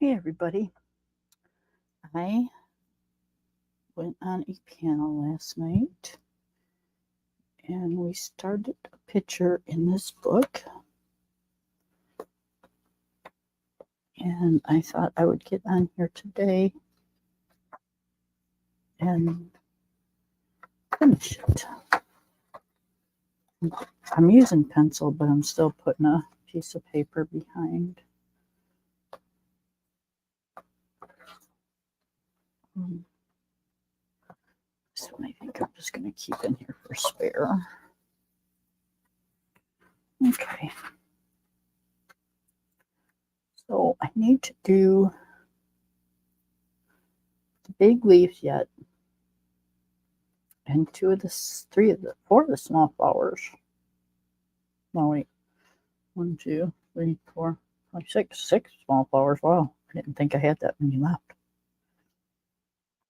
Hey everybody, I went on a panel last night and we started a picture in this book, and I thought I would get on here today and finish it. I'm using pencil, but I'm still putting a piece of paper behind. This one I think I'm just going to keep in here for spare. Okay. So I need to do the big leaves yet, and four of the small flowers. No, wait. 1, 2, 3, 4, 5, 6 small flowers. Wow, I didn't think I had that many left.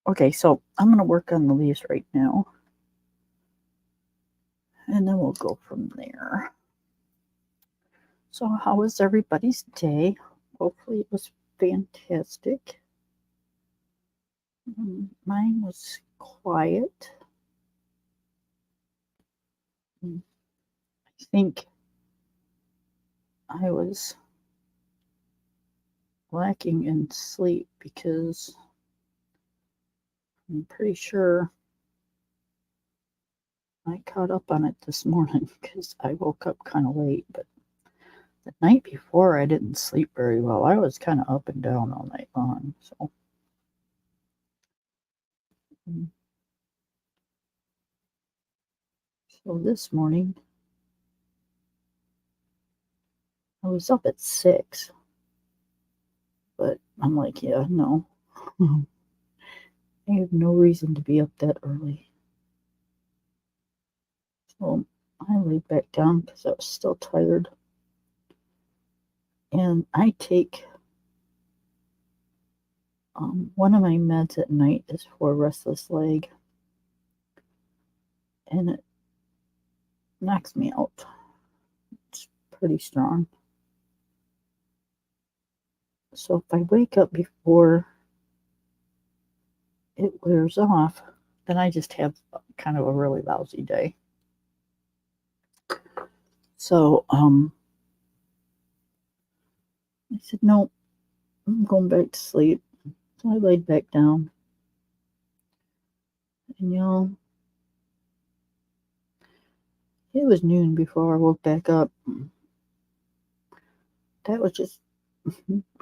Okay, so I'm going to work on the leaves right now, and then we'll go from there. So how was everybody's day? Hopefully it was fantastic. Mine was quiet. I think I was lacking in sleep because I'm pretty sure I caught up on it this morning because I woke up kind of late, but the night before I didn't sleep very well. I was kind of up and down all night long. So this morning I was up at 6, but I'm like, yeah, no. I have no reason to be up that early. So I laid back down because I was still tired. And I take one of my meds at night is for restless leg, and it knocks me out. It's pretty strong. So if I wake up before it wears off, then I just have kind of a really lousy day. So I said, no, I'm going back to sleep. So I laid back down. And it was noon before I woke back up. That was just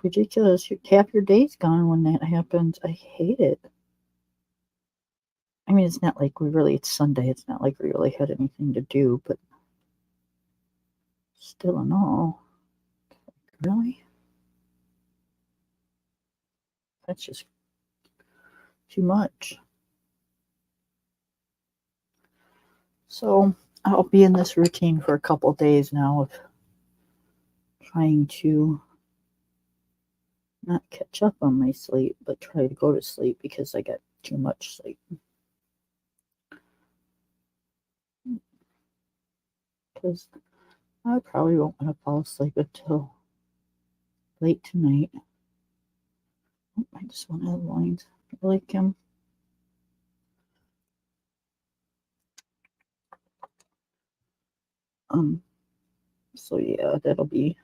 ridiculous. Half your day's gone when that happens. I hate it. I mean, it's not like it's Sunday. It's not like we really had anything to do, but still in all, really? That's just too much. So I'll be in this routine for a couple days now of trying to not catch up on my sleep, but try to go to sleep because I get too much sleep. Because I probably won't want to fall asleep until late tonight. Oh, I just want to have lines. I like him. So yeah, that'll be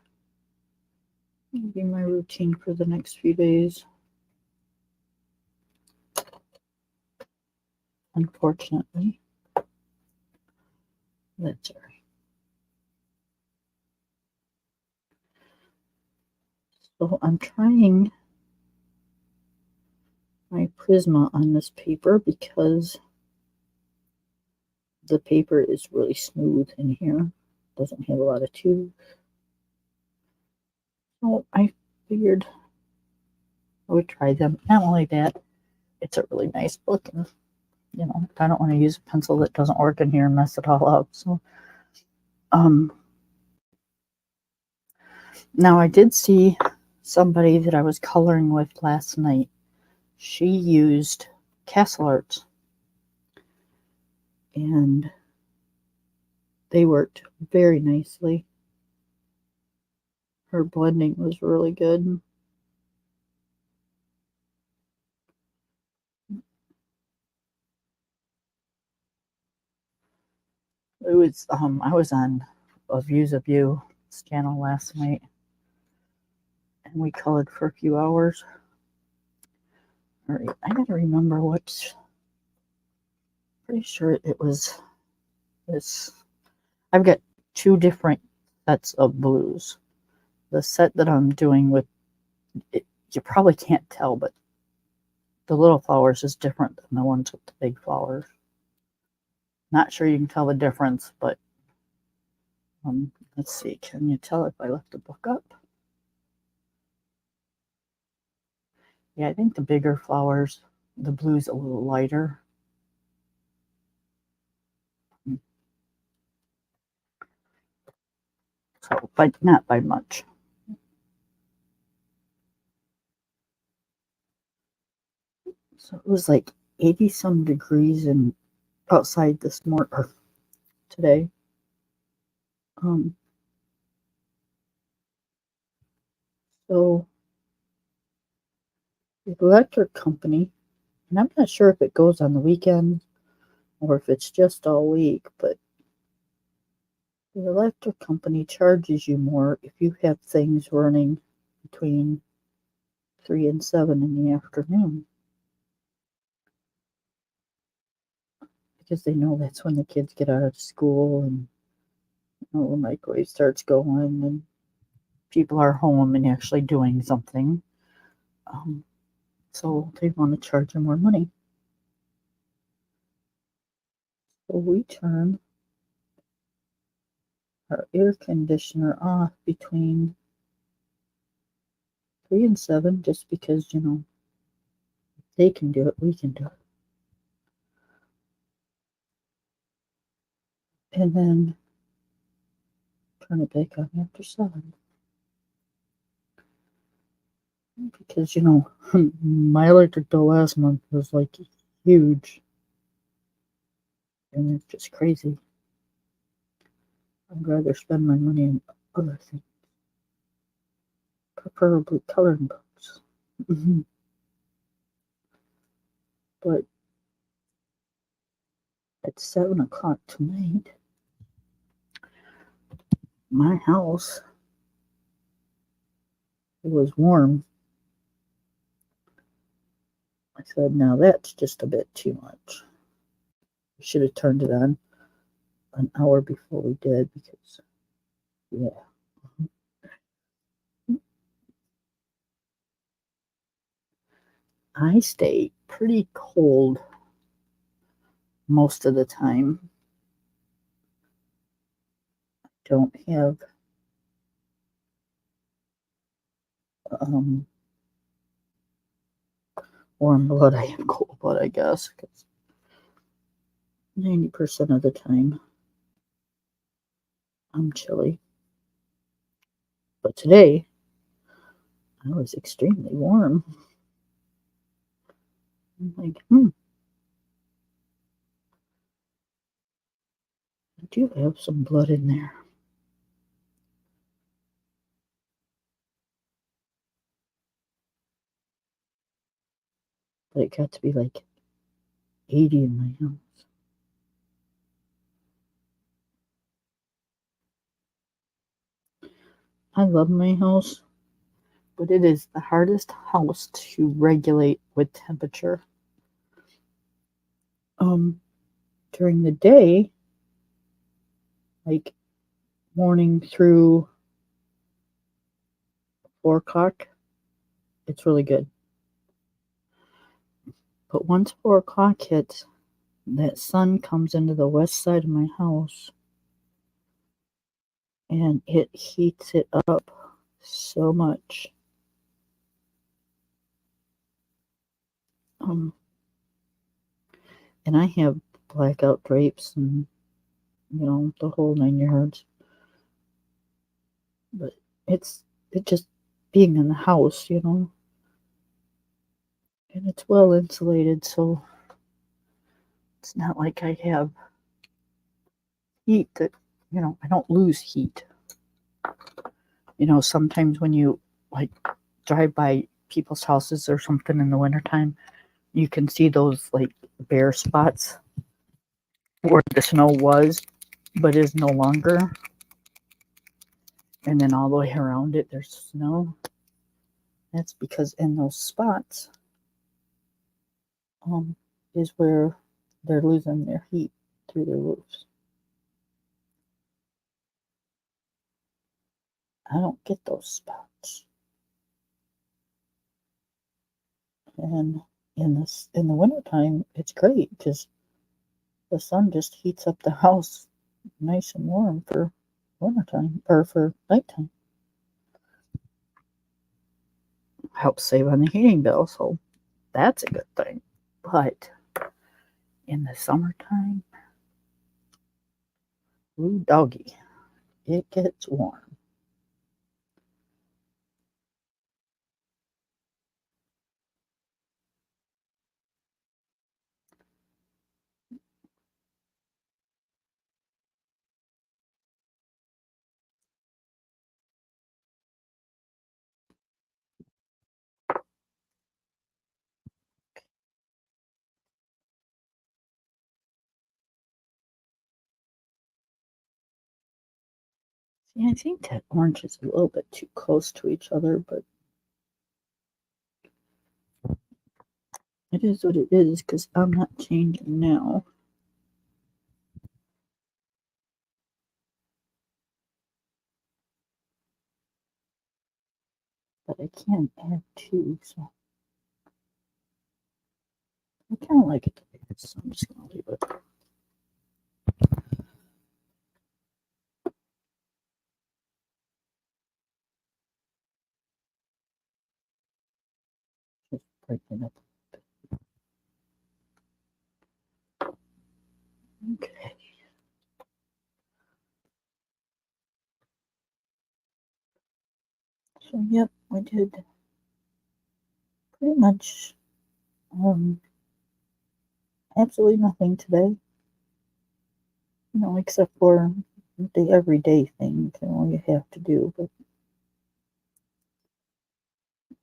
my routine for the next few days. Unfortunately, that's all right. So I'm trying my Prisma on this paper because the paper is really smooth in here. Doesn't have a lot of tubes. So I figured I would try them. Not only that, it's a really nice book, and I don't want to use a pencil that doesn't work in here and mess it all up. So now I did see somebody that I was coloring with last night. She used Castle Arts, and they worked very nicely. Her blending was really good. It was I was on a Views of You channel last night, and we colored for a few hours. All right, I gotta remember which. Pretty sure it was this. I've got two different sets of blues. The set that I'm doing with it, you probably can't tell, but the little flowers is different than the ones with the big flowers. Not sure you can tell the difference, but let's see. Can you tell if I left the book up? Yeah, I think the bigger flowers, the blue's a little lighter. So, but not by much. So it was like 80 some degrees and outside this morning or today. So the electric company, and I'm not sure if it goes on the weekend or if it's just all week, but the electric company charges you more if you have things running between 3 and 7 in the afternoon. Because they know that's when the kids get out of school and the microwave starts going and people are home and actually doing something. So they want to charge you more money. So we turn our air conditioner off between 3 and 7 just because, they can do it, we can do it. And then turn it back on after 7. Because, my electric bill last month was like huge. And it's just crazy. I'd rather spend my money on other things. Preferably coloring books. But at 7 o'clock tonight, my house was warm. I said, now that's just a bit too much. We should have turned it on an hour before we did because, yeah. I stay pretty cold most of the time. I don't have warm blood. I have cold blood, I guess, because 90% of the time I'm chilly. But today, I was extremely warm. I'm like, I do have some blood in there. But it got to be like 80 in my house. I love my house, but it is the hardest house to regulate with temperature. During the day, like morning through 4 o'clock, it's really good. But once 4 o'clock hits, that sun comes into the west side of my house and it heats it up so much. And I have blackout drapes and, the whole 9 yards. But it just being in the house, and it's well insulated, so it's not like I have heat that, I don't lose heat. Sometimes when you like drive by people's houses or something in the wintertime, you can see those like bare spots where the snow was. but is no longer. And then all the way around it, there's snow. That's because in those spots is where they're losing their heat through their roofs. I don't get those spots. And in the wintertime, it's great because the sun just heats up the house nice and warm for wintertime or for nighttime. Helps save on the heating bill, so that's a good thing. But in the summertime, ooh doggy, it gets warm. See, I think that orange is a little bit too close to each other, but it is what it is because I'm not changing now. But I can add two, so I kind of like it the way it is, so I'm just going to leave it. Just breaking up. Okay. So, yep, we did pretty much absolutely nothing today. Except for the everyday things, you have to do. But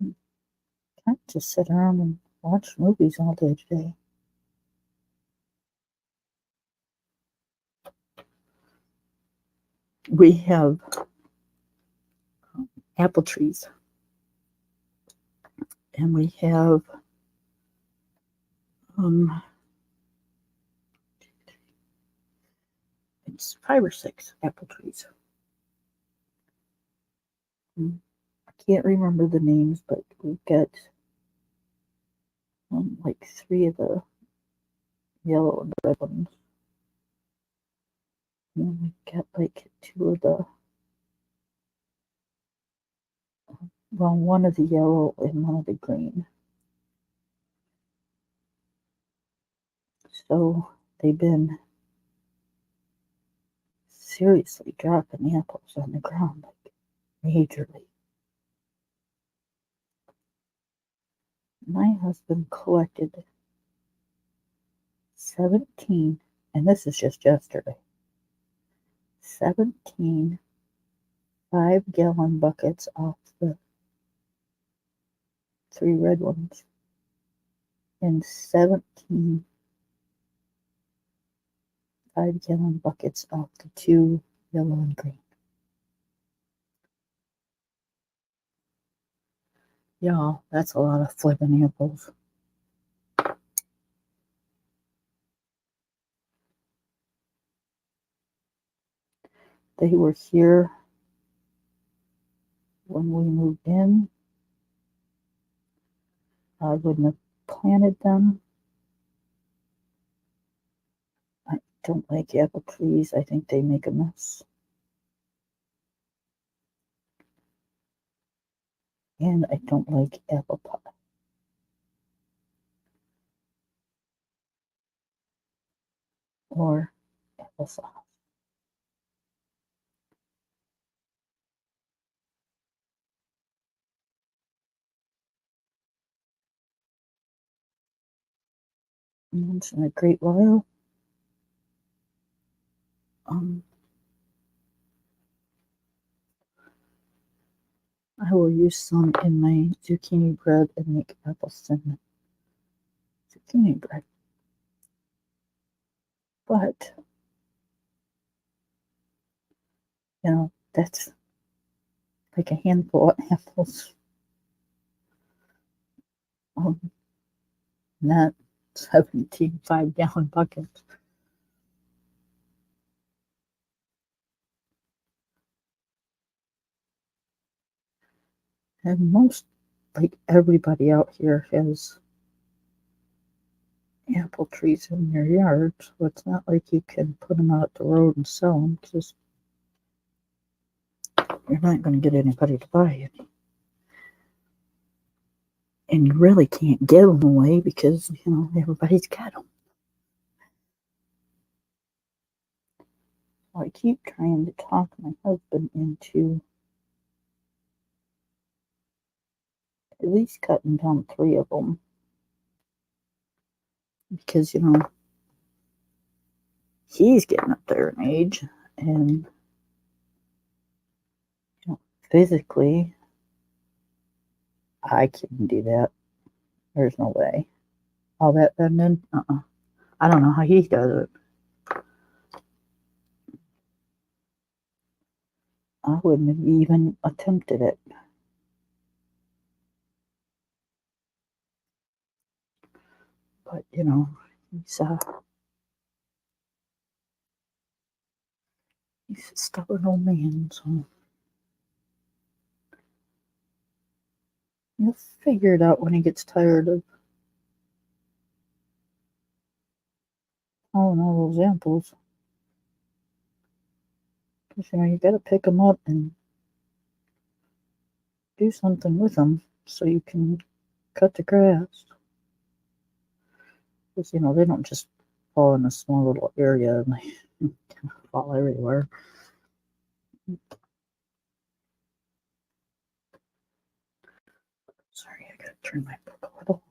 you can't just sit around and watch movies all day today. We have apple trees, and we have it's 5 or 6 apple trees. I can't remember the names, but we've got like 3 of the yellow and red ones. And then we've got like 2 of the, well, 1 of the yellow and 1 of the green. So they've been seriously dropping apples on the ground, like majorly. My husband collected 17, and this is just yesterday, 17 5-gallon buckets off the 3 red ones, and 17 5-gallon buckets off the 2 yellow and green. Y'all, that's a lot of flipping apples. They were here when we moved in. I wouldn't have planted them. I don't like apple trees. I think they make a mess. And I don't like apple pie. Or applesauce. Once in a great while, I will use some in my zucchini bread and make apple cinnamon zucchini bread. But That's like a handful of apples. Not 17 5-gallon buckets. And like everybody out here has apple trees in their yard, so it's not like you can put them out at the road and sell them, because you're not going to get anybody to buy it. And you really can't give them away because, everybody's got them. So I keep trying to talk my husband into at least cutting down 3 of them. Because, he's getting up there in age, and physically, I couldn't do that. There's no way. All that bending, I don't know how he does it. I wouldn't have even attempted it. But he's a stubborn old man, so he'll figure it out when he gets tired of hauling all those apples. Because you got to pick them up and do something with them so you can cut the grass. Because they don't just fall in a small little area and they fall everywhere. Sorry, I gotta turn my book a little.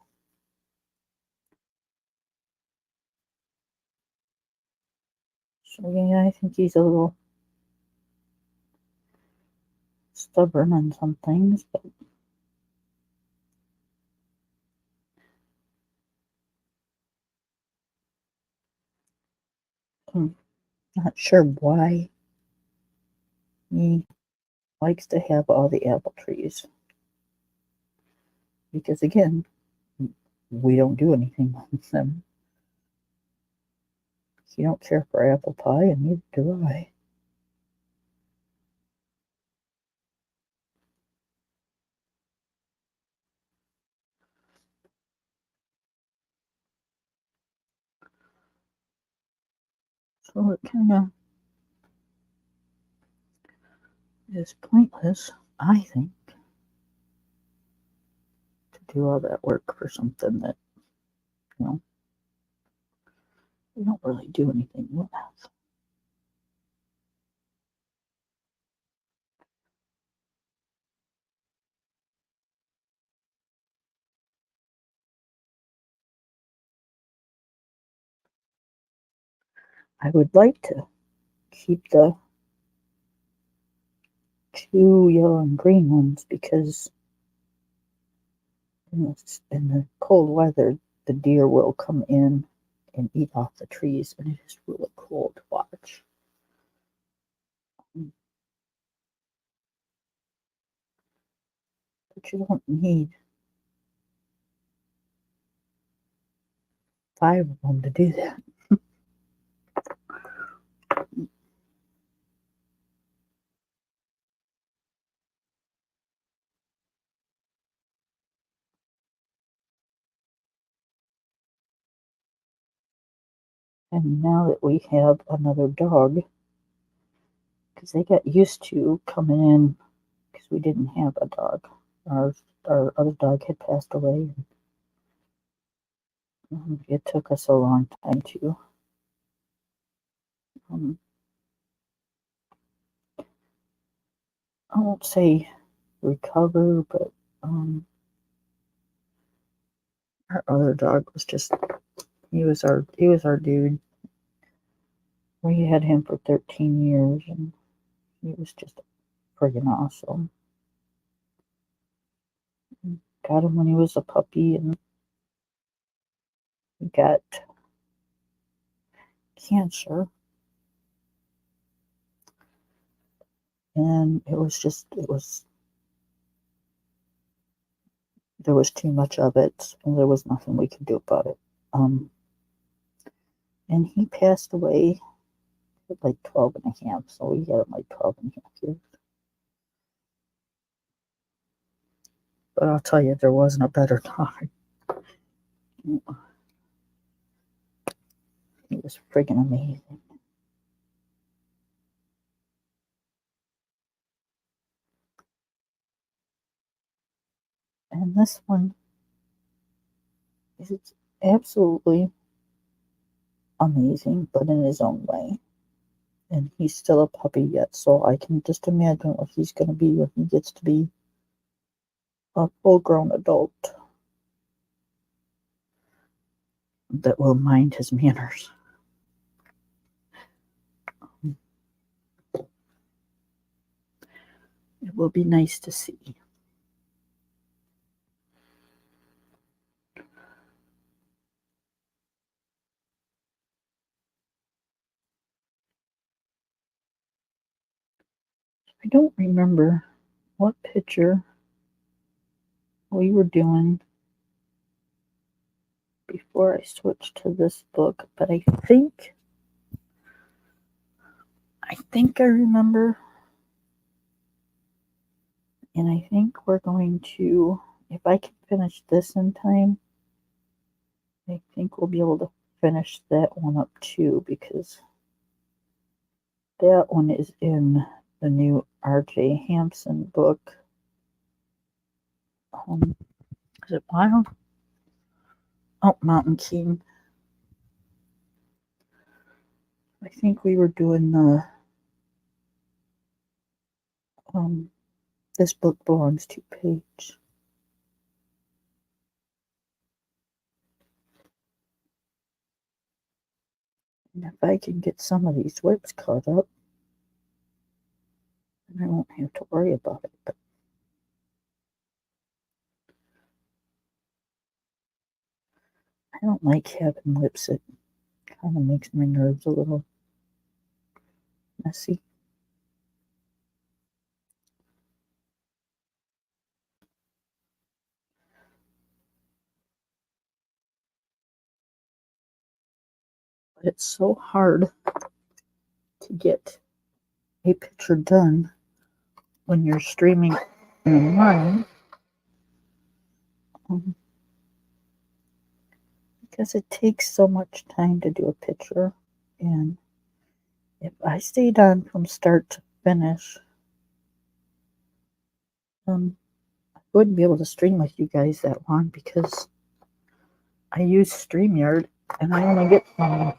So yeah, I think he's a little stubborn on some things, but I'm not sure why he likes to have all the apple trees. Because again, we don't do anything with them. You don't care for apple pie, and neither do I. So it kind of is pointless, I think, to do all that work for something that, we don't really do anything with. I would like to keep the 2 yellow and green ones because in the cold weather, the deer will come in and eat off the trees, and it is really cool to watch. But you don't need 5 of them to do that. And now that we have another dog, because they got used to coming in, because we didn't have a dog. Our other dog had passed away. And, it took us a long time to I won't say recover, but our other dog was just he was our dude. We had him for 13 years, and he was just friggin' awesome. Got him when he was a puppy, and he got cancer. and there was too much of it, and there was nothing we could do about it. And he passed away at like 12 and a half, so we had him like 12 and a half years. But I'll tell you, there wasn't a better time. He was friggin' amazing. And this one is absolutely amazing, but in his own way. And he's still a puppy yet, so I can just imagine what he's going to be when he gets to be a full-grown adult that will mind his manners. It will be nice to see. I don't remember what picture we were doing before I switched to this book, but I think I remember, and I think we're going to, if I can finish this in time, I think we'll be able to finish that one up too, because that one is in the new R.J. Hampson book. Is it Wild? Oh, Mountain King. I think we were doing the This Book Belongs to page. And if I can get some of these whips caught up, then I won't have to worry about it. But I don't like having whips. It kind of makes my nerves a little messy. But it's so hard to get a picture done when you're streaming online, because it takes so much time to do a picture. And if I stayed on from start to finish, I wouldn't be able to stream with you guys that long, because I use StreamYard and I only get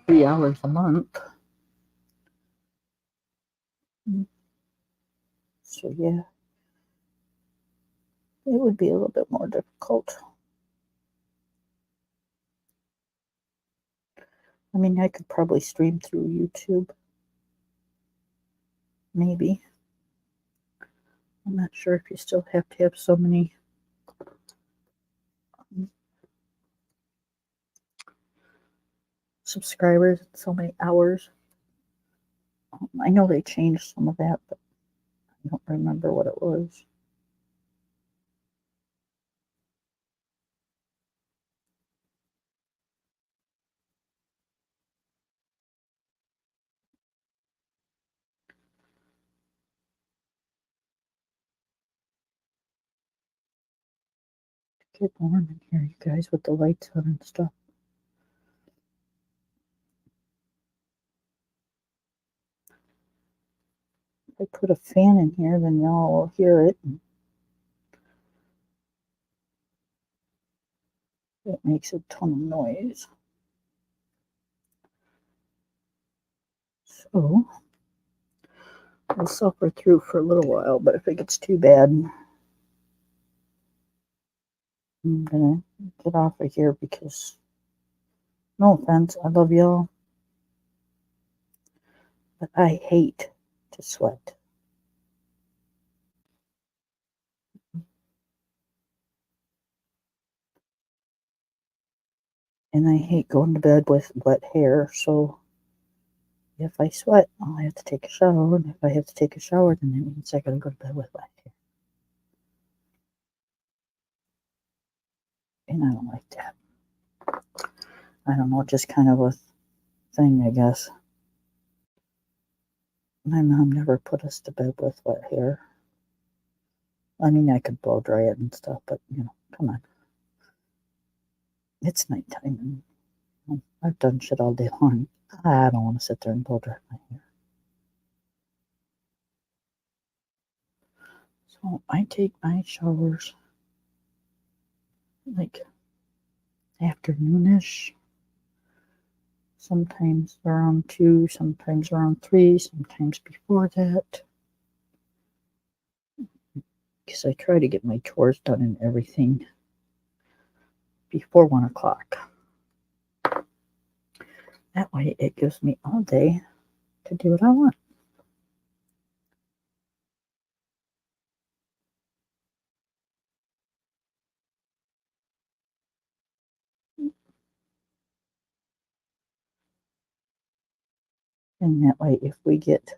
3 hours a month. So yeah, it would be a little bit more difficult. I mean, I could probably stream through YouTube. Maybe. I'm not sure if you still have to have so many subscribers and so many hours. I know they changed some of that, but I don't remember what it was. Get warm in here, you guys, with the lights on and stuff. If I put a fan in here, then y'all will hear it. It makes a ton of noise. So I'll suffer through for a little while, but if it gets too bad, I'm gonna get off of here, because no offense, I love y'all, but I hate to sweat. And I hate going to bed with wet hair, so if I sweat, I'll have to take a shower. And if I have to take a shower, then that means I gotta go to bed with wet hair. And I don't like that. I don't know, just kind of a thing, I guess. My mom never put us to bed with wet hair. I mean, I could blow dry it and stuff, but come on. It's nighttime, and I've done shit all day long. I don't want to sit there and blow dry my hair. So I take my showers like afternoonish, sometimes around 2, sometimes around 3, sometimes before that. Because I try to get my chores done and everything before 1 o'clock. That way it gives me all day to do what I want. And that way, if we get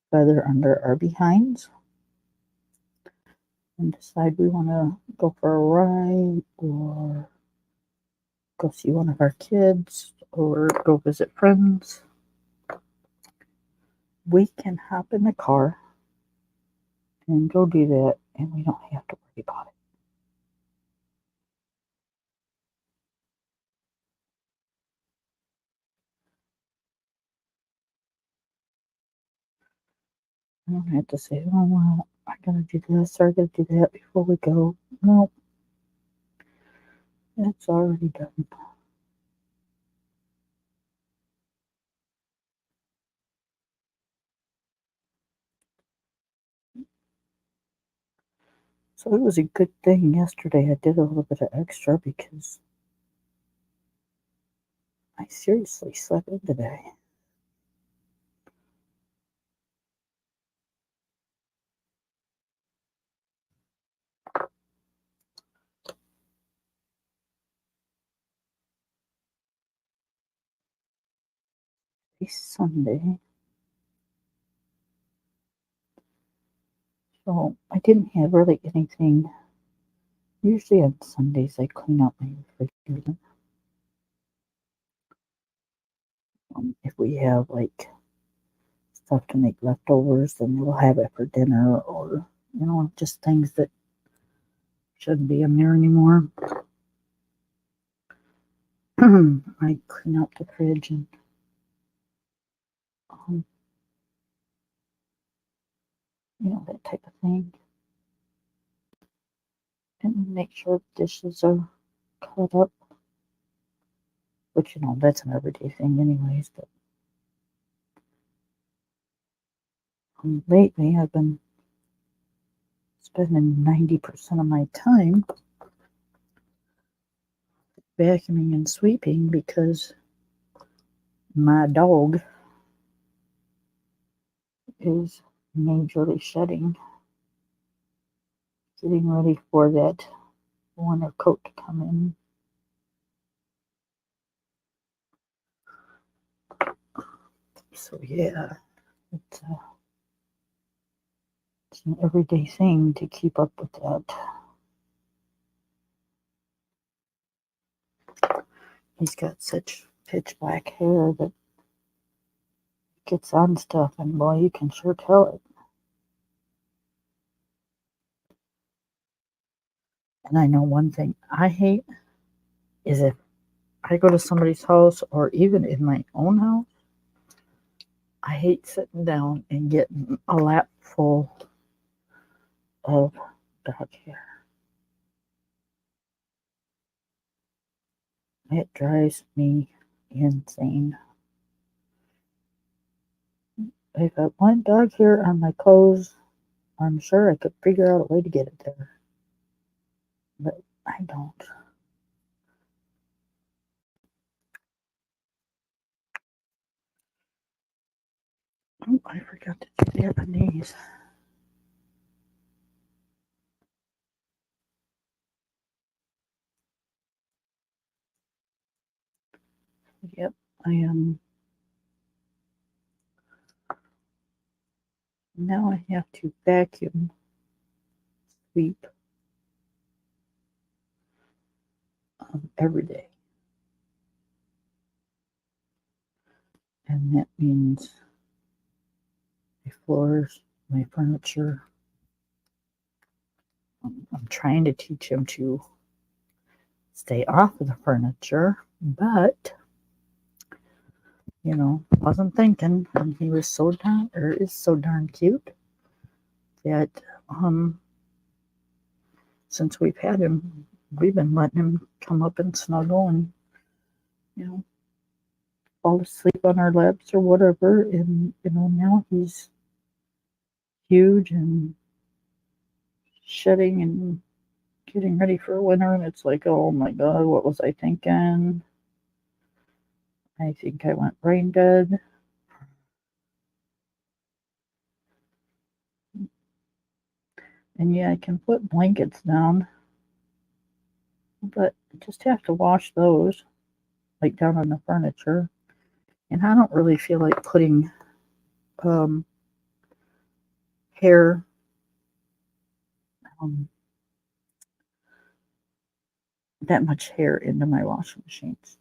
further under our behinds and decide we want to go for a ride or go see one of our kids or go visit friends, we can hop in the car and go do that, and we don't have to worry about it. I don't have to say, oh, well, I gotta do this or I gotta do that before we go. No, it's already done. So it was a good thing yesterday I did a little bit of extra because I seriously slept in today. It's Sunday. So I didn't have really anything. Usually on Sundays I clean out my refrigerator. If we have like stuff to make leftovers, then we'll have it for dinner, or just things that shouldn't be in there anymore. I clean out the fridge and um, that type of thing, and make sure the dishes are cut up. Which that's an everyday thing, anyways. But lately, I've been spending 90% of my time vacuuming and sweeping because my dog is majorly shedding, getting ready for that winter coat to come in. So yeah, it's, uh, it's an everyday thing to keep up with that. He's got such pitch black hair that gets on stuff, and boy, you can sure tell it. And I know one thing I hate is if I go to somebody's house or even in my own house, I hate sitting down and getting a lap full of dog hair. It drives me insane. If I want dog hair on my clothes, I'm sure I could figure out a way to get it there. But I don't. Oh, I forgot to do the Japanese. Yep, now I have to vacuum sweep every day, and that means my floors, my furniture. I'm trying to teach him to stay off of the furniture, but wasn't thinking. And he was so darn, or is so darn cute that since we've had him, we've been letting him come up and snuggle and you know fall asleep on our laps or whatever. And now he's huge and shedding and getting ready for winter, and it's like, oh my god, what was I thinking? I think I went brain dead. And yeah, I can put blankets down, but I just have to wash those, like down on the furniture. And I don't really feel like putting um, hair, um, that much hair into my washing machines.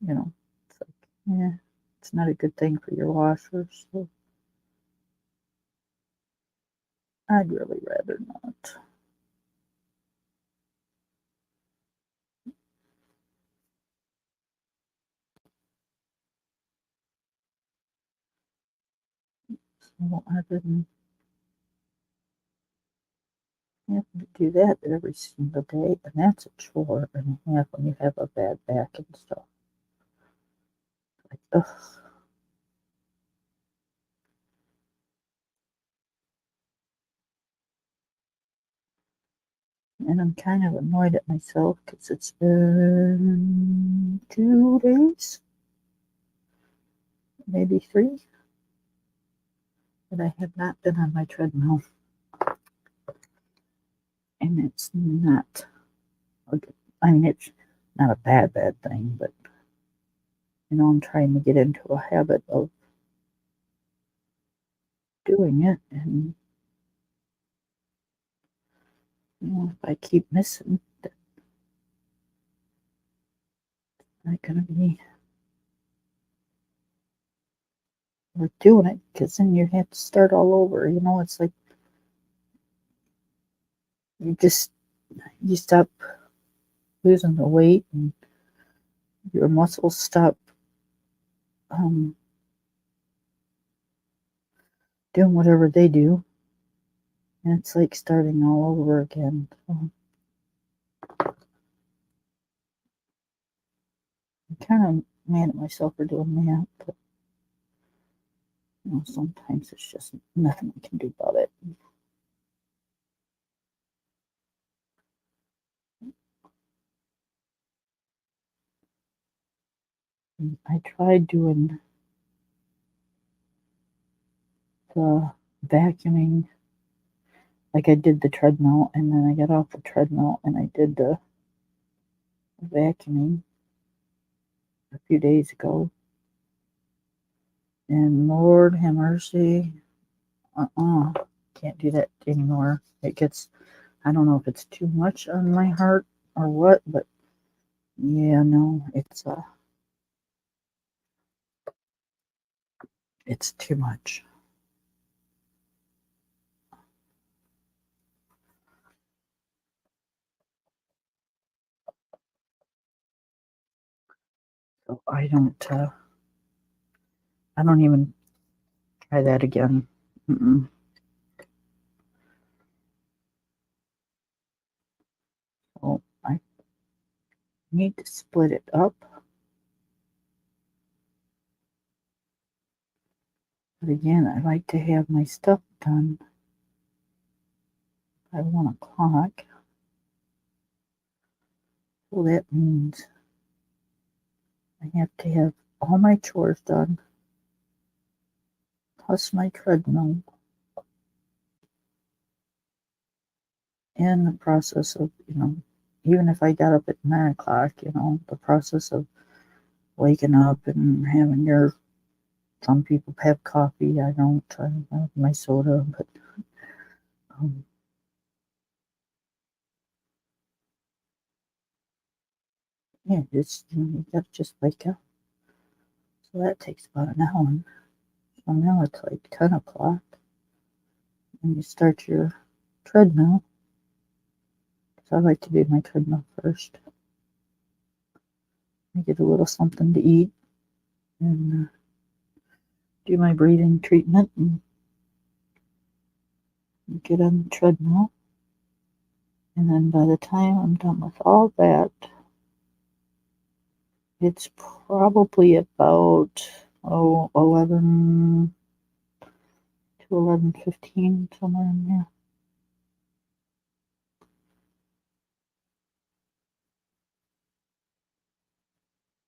It's like, yeah, it's not a good thing for your washers. So I'd really rather not. So I've been having to do that every single day, and that's a chore and a half when you have a bad back and stuff. Like, ugh. And I'm kind of annoyed at myself because it's been 2 days, maybe 3, that I have not been on my treadmill. And it's not, I mean, it's not a bad thing, but I'm trying to get into a habit of doing it. And if I keep missing, that's not going to be worth doing it, because then you have to start all over. It's like you just you stop losing the weight, and your muscles stop um, doing whatever they do, and it's like starting all over again. So I'm kind of mad at myself for doing that, but sometimes it's just nothing I can do about it. And I tried doing the vacuuming, like I did the treadmill, and then I got off the treadmill and I did the vacuuming a few days ago. And Lord have mercy, can't do that anymore. It gets, I don't know if it's too much on my heart or what, but yeah, no, it's too much. So I don't even try that again. Mm-mm. So I need to split it up. But again, I like to have my stuff done by 1 o'clock. So that means I have to have all my chores done, plus my treadmill, and the process of, even if I got up at 9 o'clock, the process of waking up and having your. Some people have coffee. I don't. I have my soda, but um, yeah, it's you gotta just wake up. So that takes about an hour. So now it's like 10 o'clock, and you start your treadmill. So I like to do my treadmill first. I get a little something to eat and do my breathing treatment and get on the treadmill. And then by the time I'm done with all that, it's probably about 11 to 11:15, somewhere in there.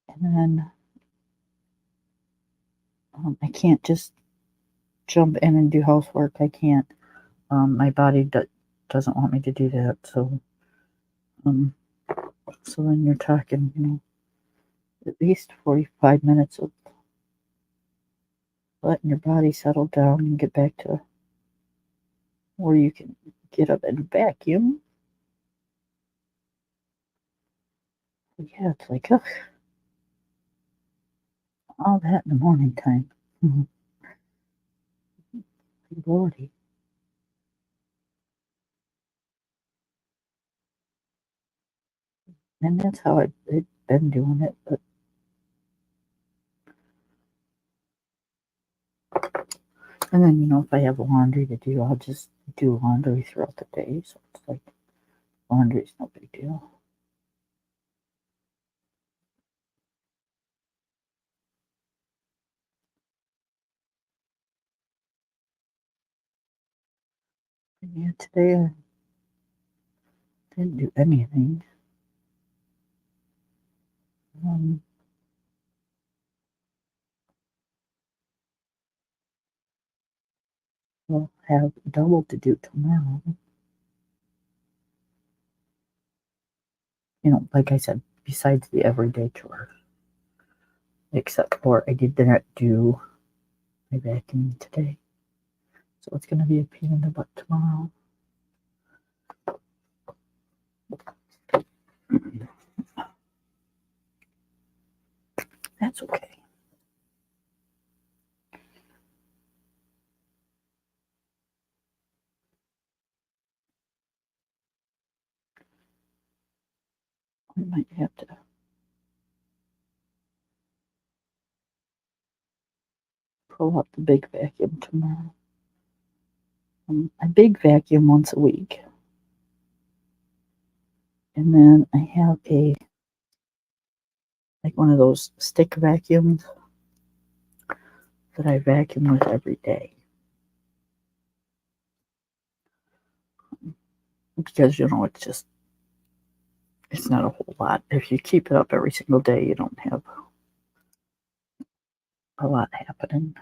And then I can't just jump in and do housework. I can't. My body doesn't want me to do that. Um, so then you're talking, at least 45 minutes of letting your body settle down and get back to where you can get up and vacuum. Yeah, it's like, ugh, all that in the morning time. Lordy. And that's how I've been doing it. But and then if I have laundry to do, I'll just do laundry throughout the day. So it's like laundry's no big deal. And yeah, today I didn't do anything. Um, we'll have double to do tomorrow. Like I said, besides the everyday chores. Except for I did not do my vacuuming today. So it's going to be a pain in the butt tomorrow. That's okay. I might have to pull out the big vacuum tomorrow. I big vacuum once a week. And then I have like one of those stick vacuums that I vacuum with every day. Because, it's not a whole lot. If you keep it up every single day, you don't have a lot happening.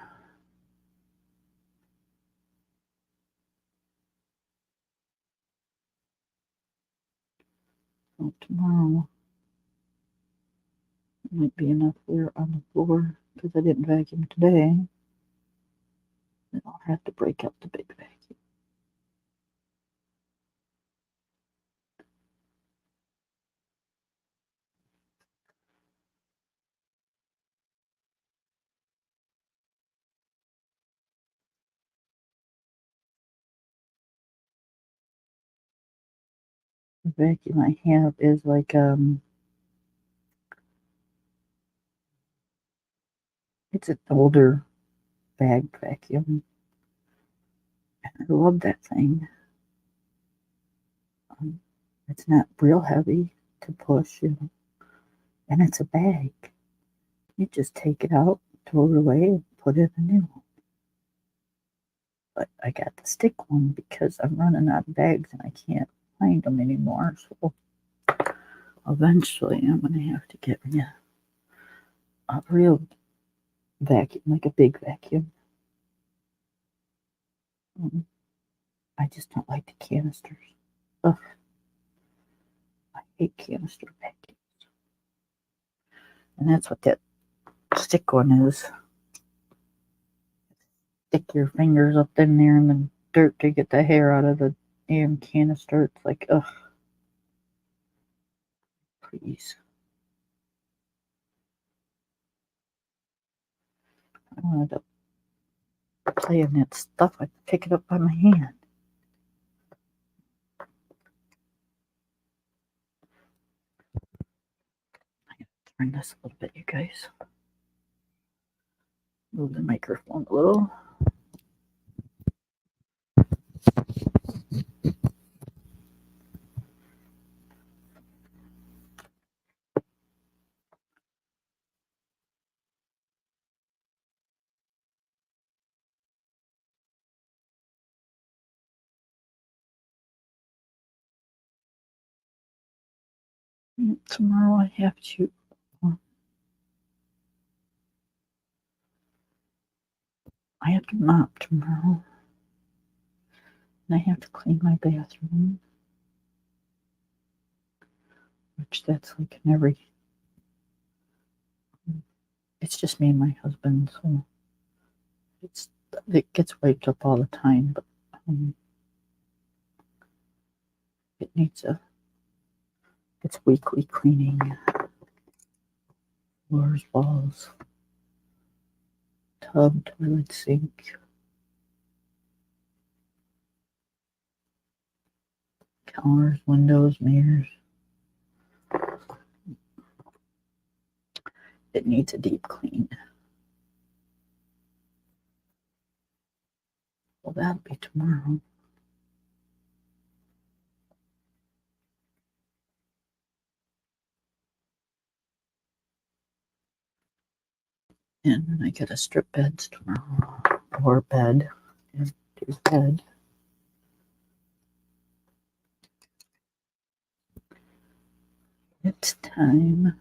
So tomorrow might be enough clear on the floor because I didn't vacuum today. Then I'll have to break up the big vacuum. The vacuum I have is like it's an older bag vacuum. I love that thing. Um, it's not real heavy to push, and it's a bag. You just take it out, throw it away, and put in a new one. But I got the stick one because I'm running out of bags and I can't find them anymore. So eventually I'm going to have to get me a real vacuum, like a big vacuum. I just don't like the canisters. Ugh, I hate canister vacuums. And that's what that stick one is. Stick your fingers up in there in the dirt to get the hair out of the damn canister. It's like, ugh, please. I wanted to play in that stuff. I pick it up by my hand. I gotta turn this a little bit, you guys. Move the microphone a little. Tomorrow I have to. I have to mop tomorrow. And I have to clean my bathroom. Which that's like in every. It's just me and my husband, so it gets wiped up all the time, but it needs it's weekly cleaning. Floors, walls, tub, toilet, sink, counters, windows, mirrors. It needs a deep clean. Well, that'll be tomorrow. And then I gotta strip beds tomorrow. Or bed. And do bed. It's time.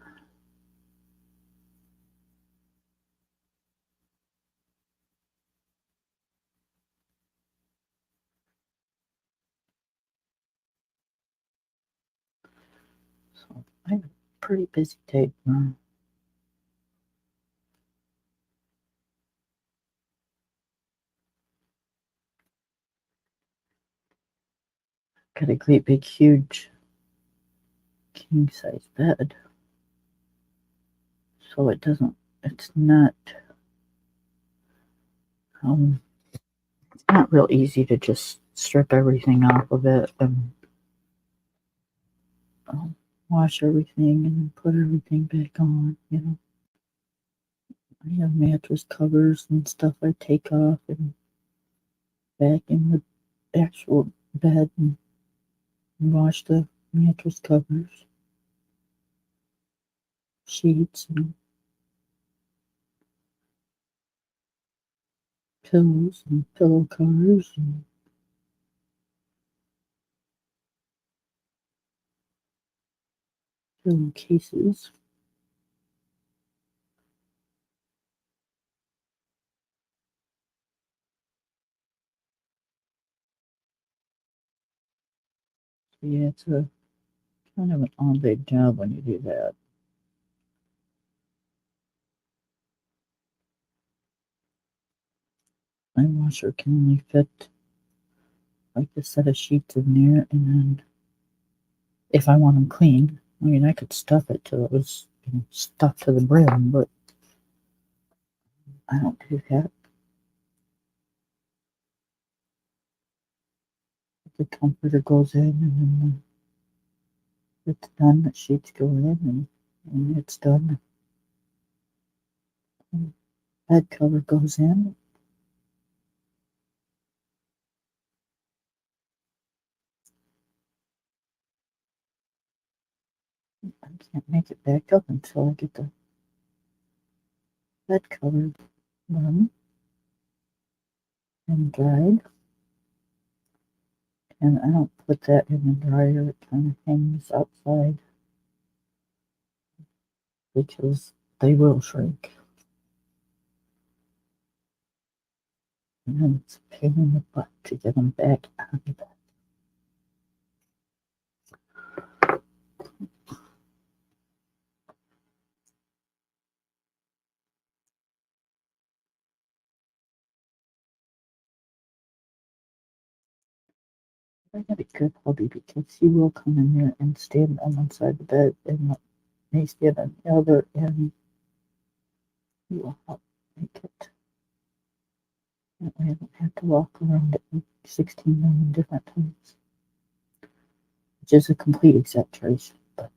So I have a pretty busy day tomorrow. Got a great big huge king size bed. So it's not it's not real easy to just strip everything off of it and wash everything and then put everything back on, you know. I have mattress covers and stuff I take off and back in the actual bed and wash the mattress covers, sheets, and pillows and pillow covers and pillowcases. So yeah, it's a kind of an all-day job when you do that. My washer can only fit like a set of sheets in there, and then if I want them clean, I mean, I could stuff it till it was stuffed to the brim, but I don't do that. The comforter goes in, and then it's done. The sheets go in, and when it's done, the bed cover goes in. I can't make it back up until I get the bed cover done and dried. And I don't put that in the dryer, it kind of hangs outside because they will shrink. And then it's a pain in the butt to get them back on the bed. I got a good hubby because he will come in there and stand on one side of the bed and may stand on the other, and he will help make it. That way I don't have to walk around it 16 million different times, which is a complete exaggeration. But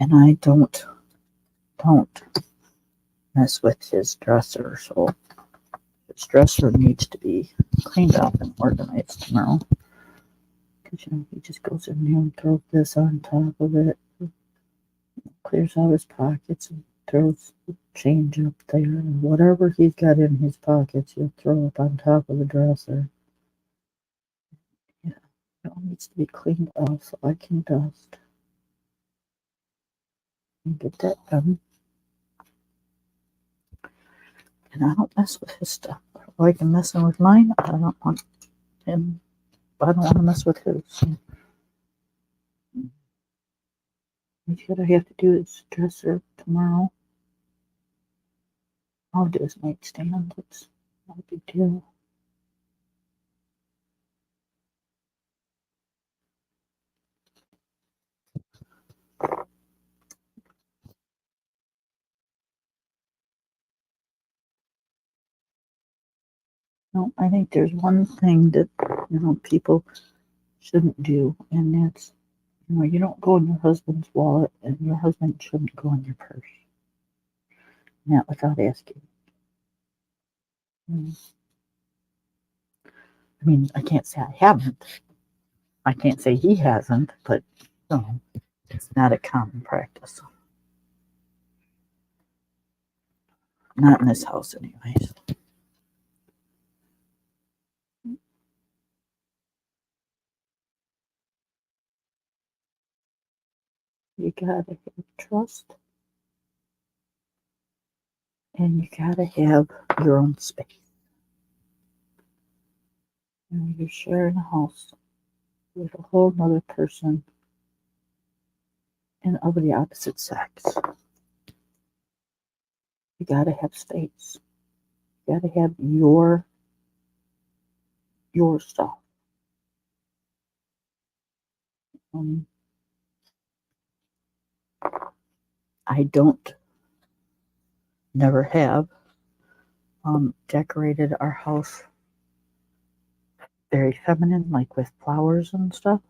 and I don't mess with his dresser, so his dresser needs to be cleaned up and organized tomorrow. Because he just goes in there and throws this on top of it, clears out his pockets and throws change up there, and whatever he's got in his pockets, he'll throw up on top of the dresser. Yeah, it all needs to be cleaned off so I can dust and get that done. And I don't mess with his stuff. I don't like him messing with mine. I don't want him. I don't want to mess with his. So, what I have to do is dresser tomorrow. I'll do his nightstand. It's not a big deal. No, I think there's one thing that people shouldn't do, and that's you don't go in your husband's wallet, and your husband shouldn't go in your purse. Not without asking. Mm. I mean, I can't say I haven't. I can't say he hasn't, but no, it's not a common practice. Not in this house, anyways. You gotta have trust, and you gotta have your own space. You're sharing a house with a whole other person and of the opposite sex. You gotta have space. You gotta have your stuff. Um, I don't, never have, decorated our house very feminine, like with flowers and stuff.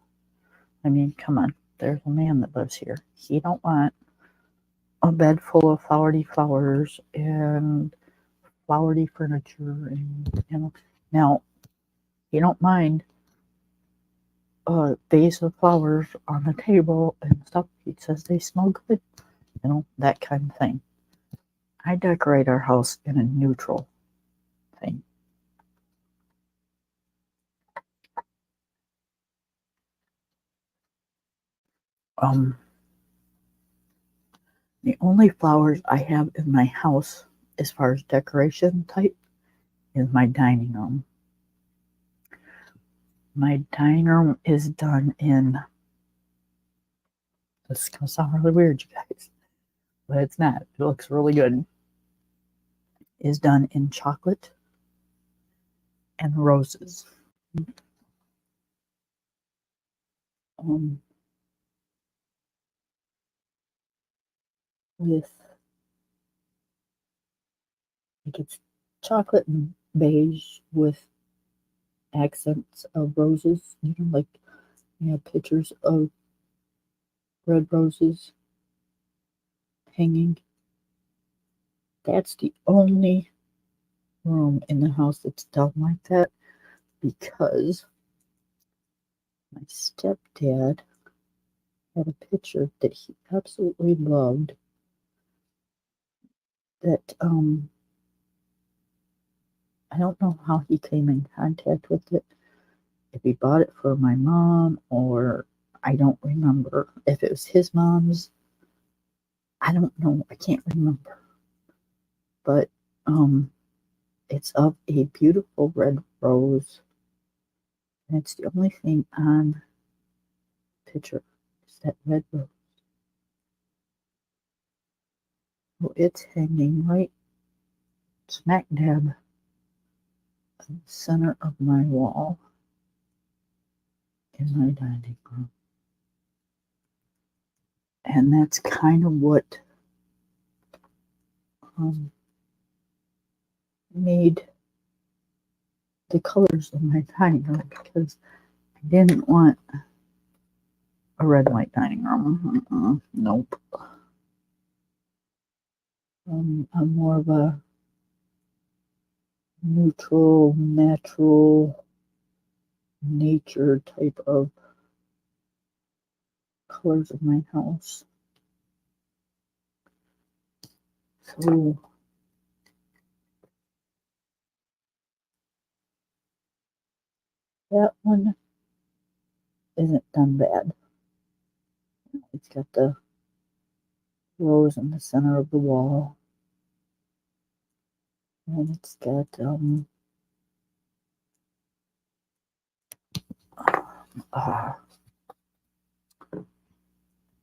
I mean, come on, there's a man that lives here. He don't want a bed full of flowery flowers and flowery furniture, and now he don't mind a vase of flowers on the table and stuff. He says they smell good, that kind of thing. I decorate our house in a neutral thing. Um, the only flowers I have in my house, as far as decoration type, is my dining room. My dining room is done in, this is going to sound really weird, you guys, but it's not. It looks really good. Is done in chocolate and roses. Um, with, like, it's chocolate and beige with accents of roses. Like you have pictures of red roses hanging. That's the only room in the house that's done like that, because my stepdad had a picture that he absolutely loved that I don't know how he came in contact with it. If he bought it for my mom, or I don't remember if it was his mom's. I don't know. I can't remember. But it's of a beautiful red rose. And it's the only thing on the picture is that red rose. So it's hanging right smack dab in the center of my wall in my dining room. And that's kind of what made the colors of my dining room, because I didn't want a red and white dining room. Nope. I'm more of a neutral, natural, nature type of colors of my house. So that one isn't done bad. It's got the rose in the center of the wall, and it's got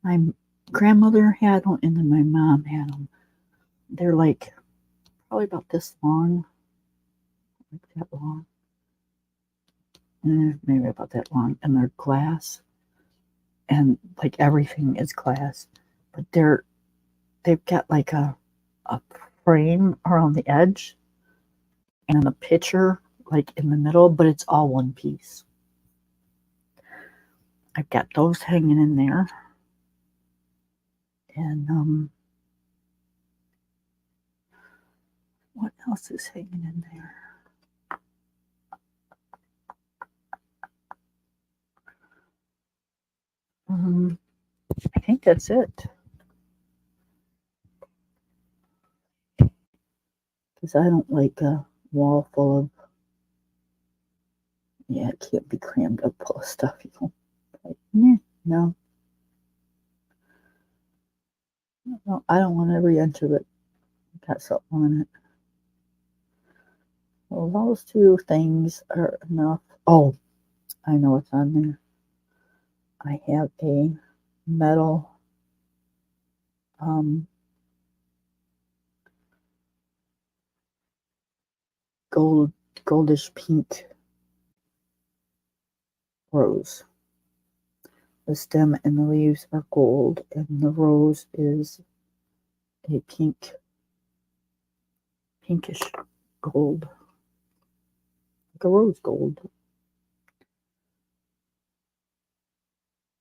my grandmother had them, and then my mom had them. They're like probably about this long, like that long, maybe about that long, and they're glass, and like everything is glass, but they've got like a frame around the edge and a picture like in the middle, but it's all one piece. I've got those hanging in there, and what else is hanging in there? I think that's it. Because I don't like a wall full of, it can't be crammed up full of stuff. You know, like, no, I don't want every inch of it got something on it. Well, those two things are enough. Oh, I know what's on there. I have a metal goldish pink rose. The stem and the leaves are gold, and the rose is a pinkish gold, like a rose gold.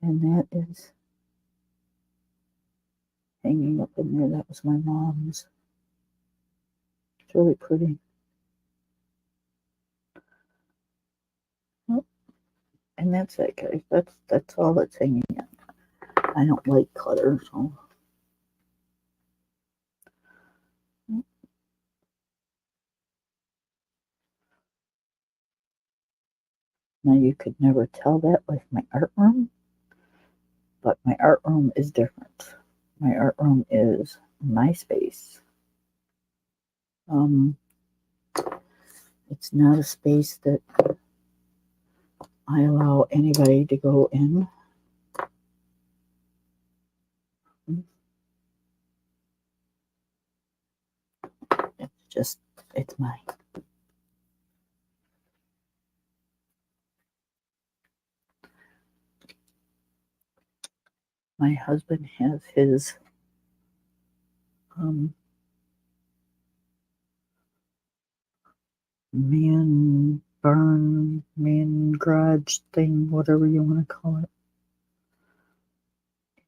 And that is hanging up in there. That was my mom's. It's really pretty. Oh, and that's it, guys. That's all that's hanging up. I don't like clutter, so. Now you could never tell that with my art room, but my art room is different. My art room is my space. It's not a space that I allow anybody to go in. It's mine. My husband has his man garage thing, whatever you want to call it.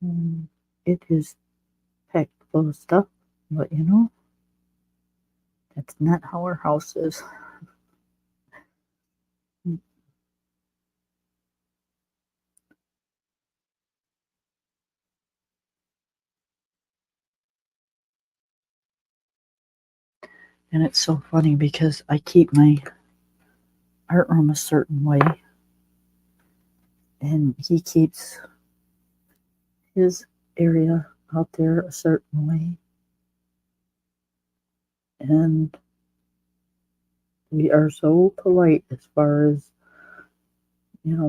And it is packed full of stuff, but that's not how our house is. And it's so funny because I keep my art room a certain way, and he keeps his area out there a certain way. And we are so polite as far as,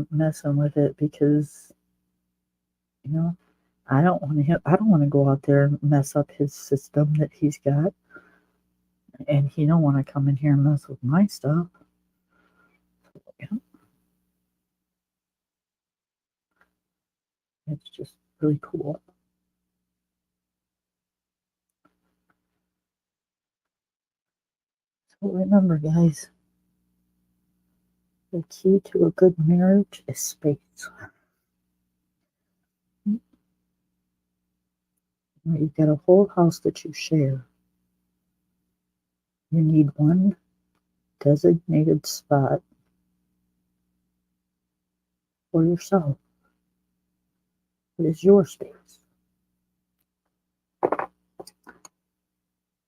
messing with it, because You know, I don't want to go out there and mess up his system that he's got, and he don't want to come in here and mess with my stuff. Yeah, it's just really cool. So remember, guys, the key to a good marriage is space. You've got a whole house that you share. You need one designated spot for yourself. It is your space.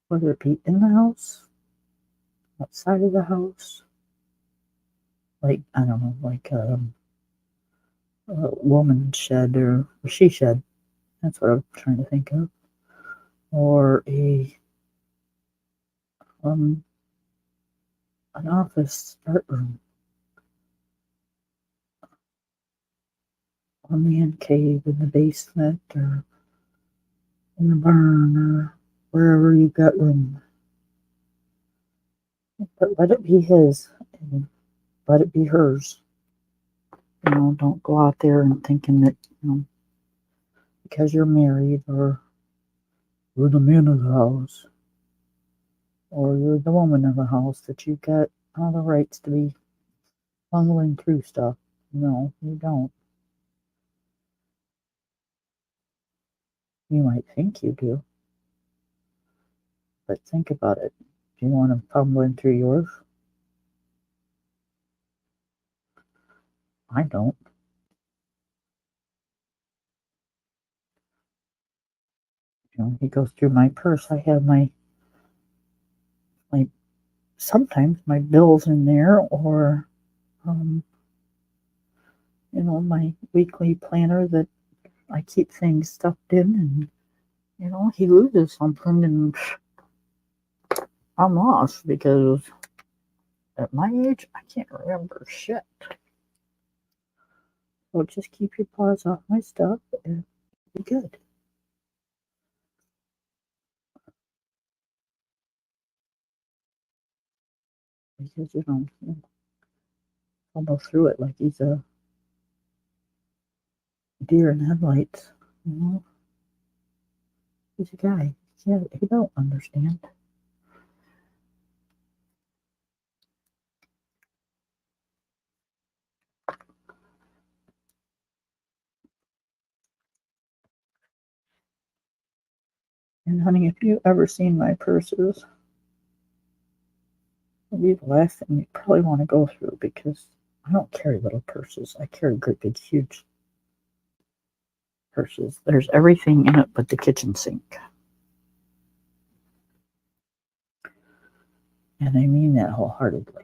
Whether it be in the house, outside of the house, like, I don't know, like a woman shed or she shed. That's what I'm trying to think of. Or um an office art room, a man cave in the basement, or in the barn, or wherever you've got room. But let it be his, and let it be hers. Don't go out there and thinking that, because you're married, or you're the man of the house, or you're the woman of the house, that you've got all the rights to be fumbling through stuff. No, you don't. You might think you do, but think about it. Do you want to fumbling through yours? I don't. He goes through my purse. I have my sometimes my bills in there, or um, my weekly planner that I keep things stuffed in, and he loses something, and I'm lost because at my age I can't remember shit. So just keep your paws off my stuff and be good. Because I'll go through it like he's a deer in headlights. He's a guy. Yeah, he don't understand. And honey, if you ever seen my purses, it'll be the last thing you probably want to go through, because I don't carry little purses. I carry great big huge purses. There's everything in it but the kitchen sink. And I mean that wholeheartedly.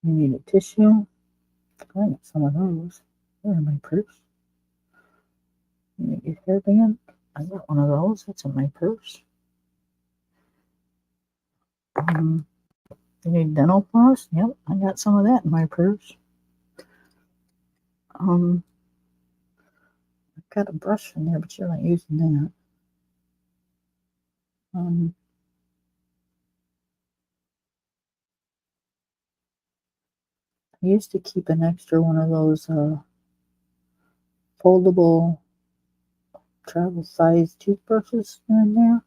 You need a tissue? I got some of those. They're in my purse. You need your hairband? I got one of those. That's in my purse. Um, you need dental floss? Yep, I got some of that in my purse. I've got a brush in there, but you're not using that. I used to keep an extra one of those foldable travel size toothbrushes in there,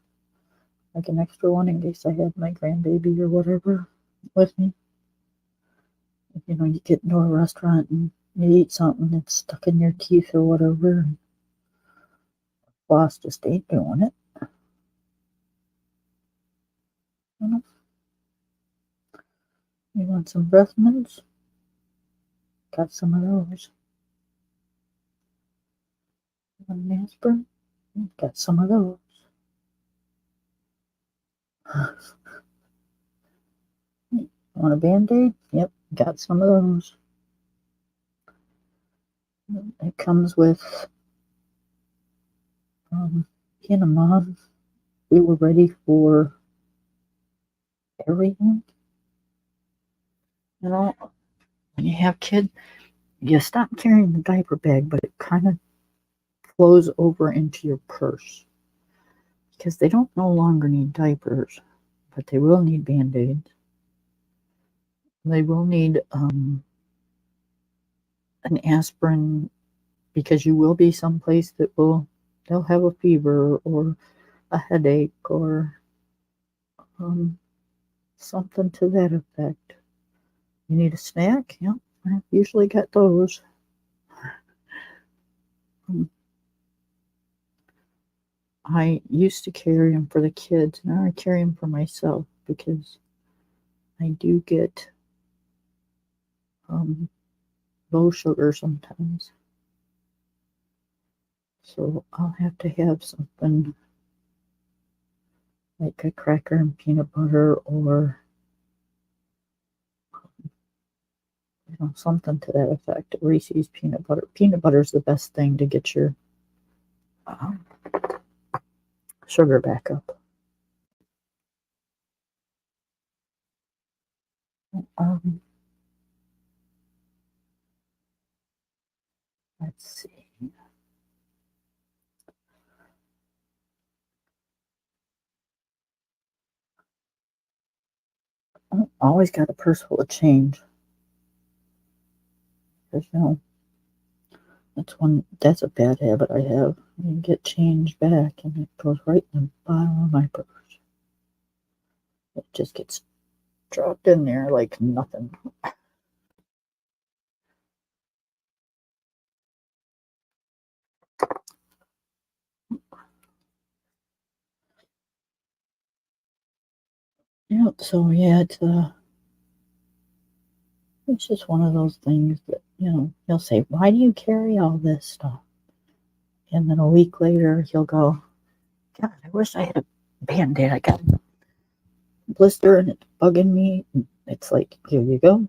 like an extra one in case I had my grandbaby or whatever with me. You get into a restaurant and you eat something that's stuck in your teeth or whatever, and floss just ain't doing it. You want some breath mints? Got some of those. You want an aspirin? Got some of those. Want a band-aid? Yep, got some of those. It comes with being a mom. we were ready for everything. You know, when you have kids, you stop carrying the diaper bag, but it kind of flows over into your purse because they don't no longer need diapers, but they will need band-aids. They will need an aspirin because you will be someplace that they'll have a fever or a headache or um, something to that effect. You need a snack? Yeah, I've usually got those. Um, I used to carry them for the kids. Now I carry them for myself because I do get um, low sugar sometimes. So I'll have to have something like a cracker and peanut butter or something to that effect. Reese's peanut butter. Peanut butter is the best thing to get your um, sugar back up. Um, let's see. Always got a purse full of change. Because, that's a bad habit I have. I get change back and it goes right in the bottom of my purse. It just gets dropped in there like nothing. Yeah, so yeah, it's just one of those things that, he'll say, "Why do you carry all this stuff?" And then a week later, he'll go, "God, I wish I had a band-aid. I got a blister and it's bugging me." And it's like, here you go,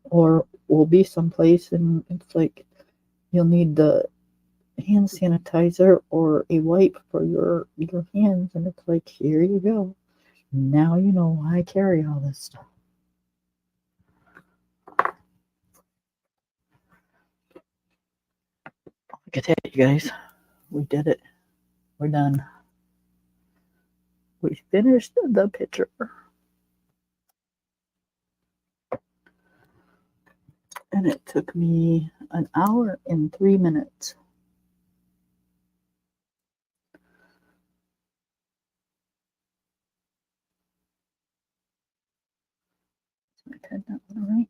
or we'll be someplace and it's like, you'll need the hand sanitizer or a wipe for your hands, and it's like, here you go. Now you know why I carry all this stuff. Look at that, you guys. We did it. We're done. We finished the picture. And it took me an hour and 3 minutes. Is my pen not right?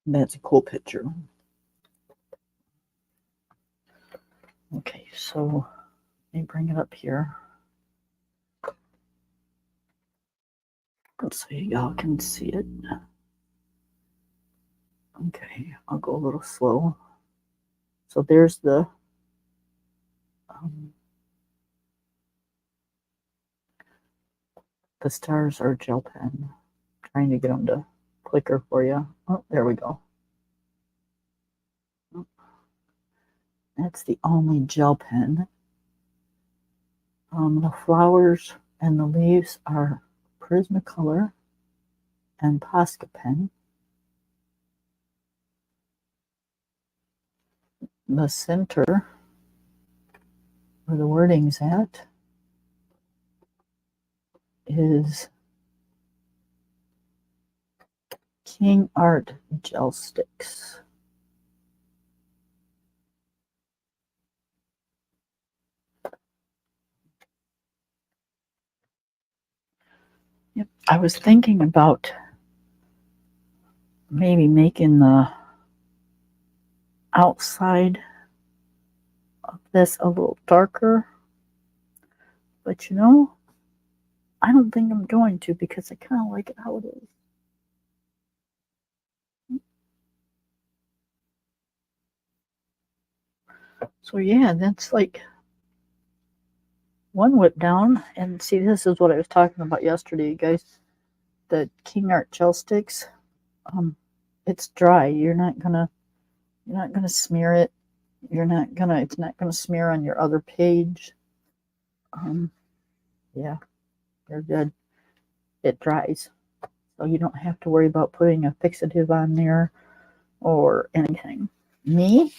That's a cool picture. Okay, so let me bring it up here so y'all can see it. Okay, I'll go a little slow. So there's um, the stars are gel pen. I'm trying to get them to clicker for you. Oh, there we go. That's the only gel pen. The flowers and the leaves are Prismacolor and Posca pen. The center, where the wording's at, is King Art gel sticks. Yep, I was thinking about maybe making the outside of this a little darker, but I don't think I'm going to because I kind of like it how it is. So yeah, that's like one whip down. And see, this is what I was talking about yesterday, you guys. The King Art gel sticks. Um, it's dry. You're not gonna smear it. It's not gonna smear on your other page. Um, yeah, you're good. It dries. So you don't have to worry about putting a fixative on there or anything. Me,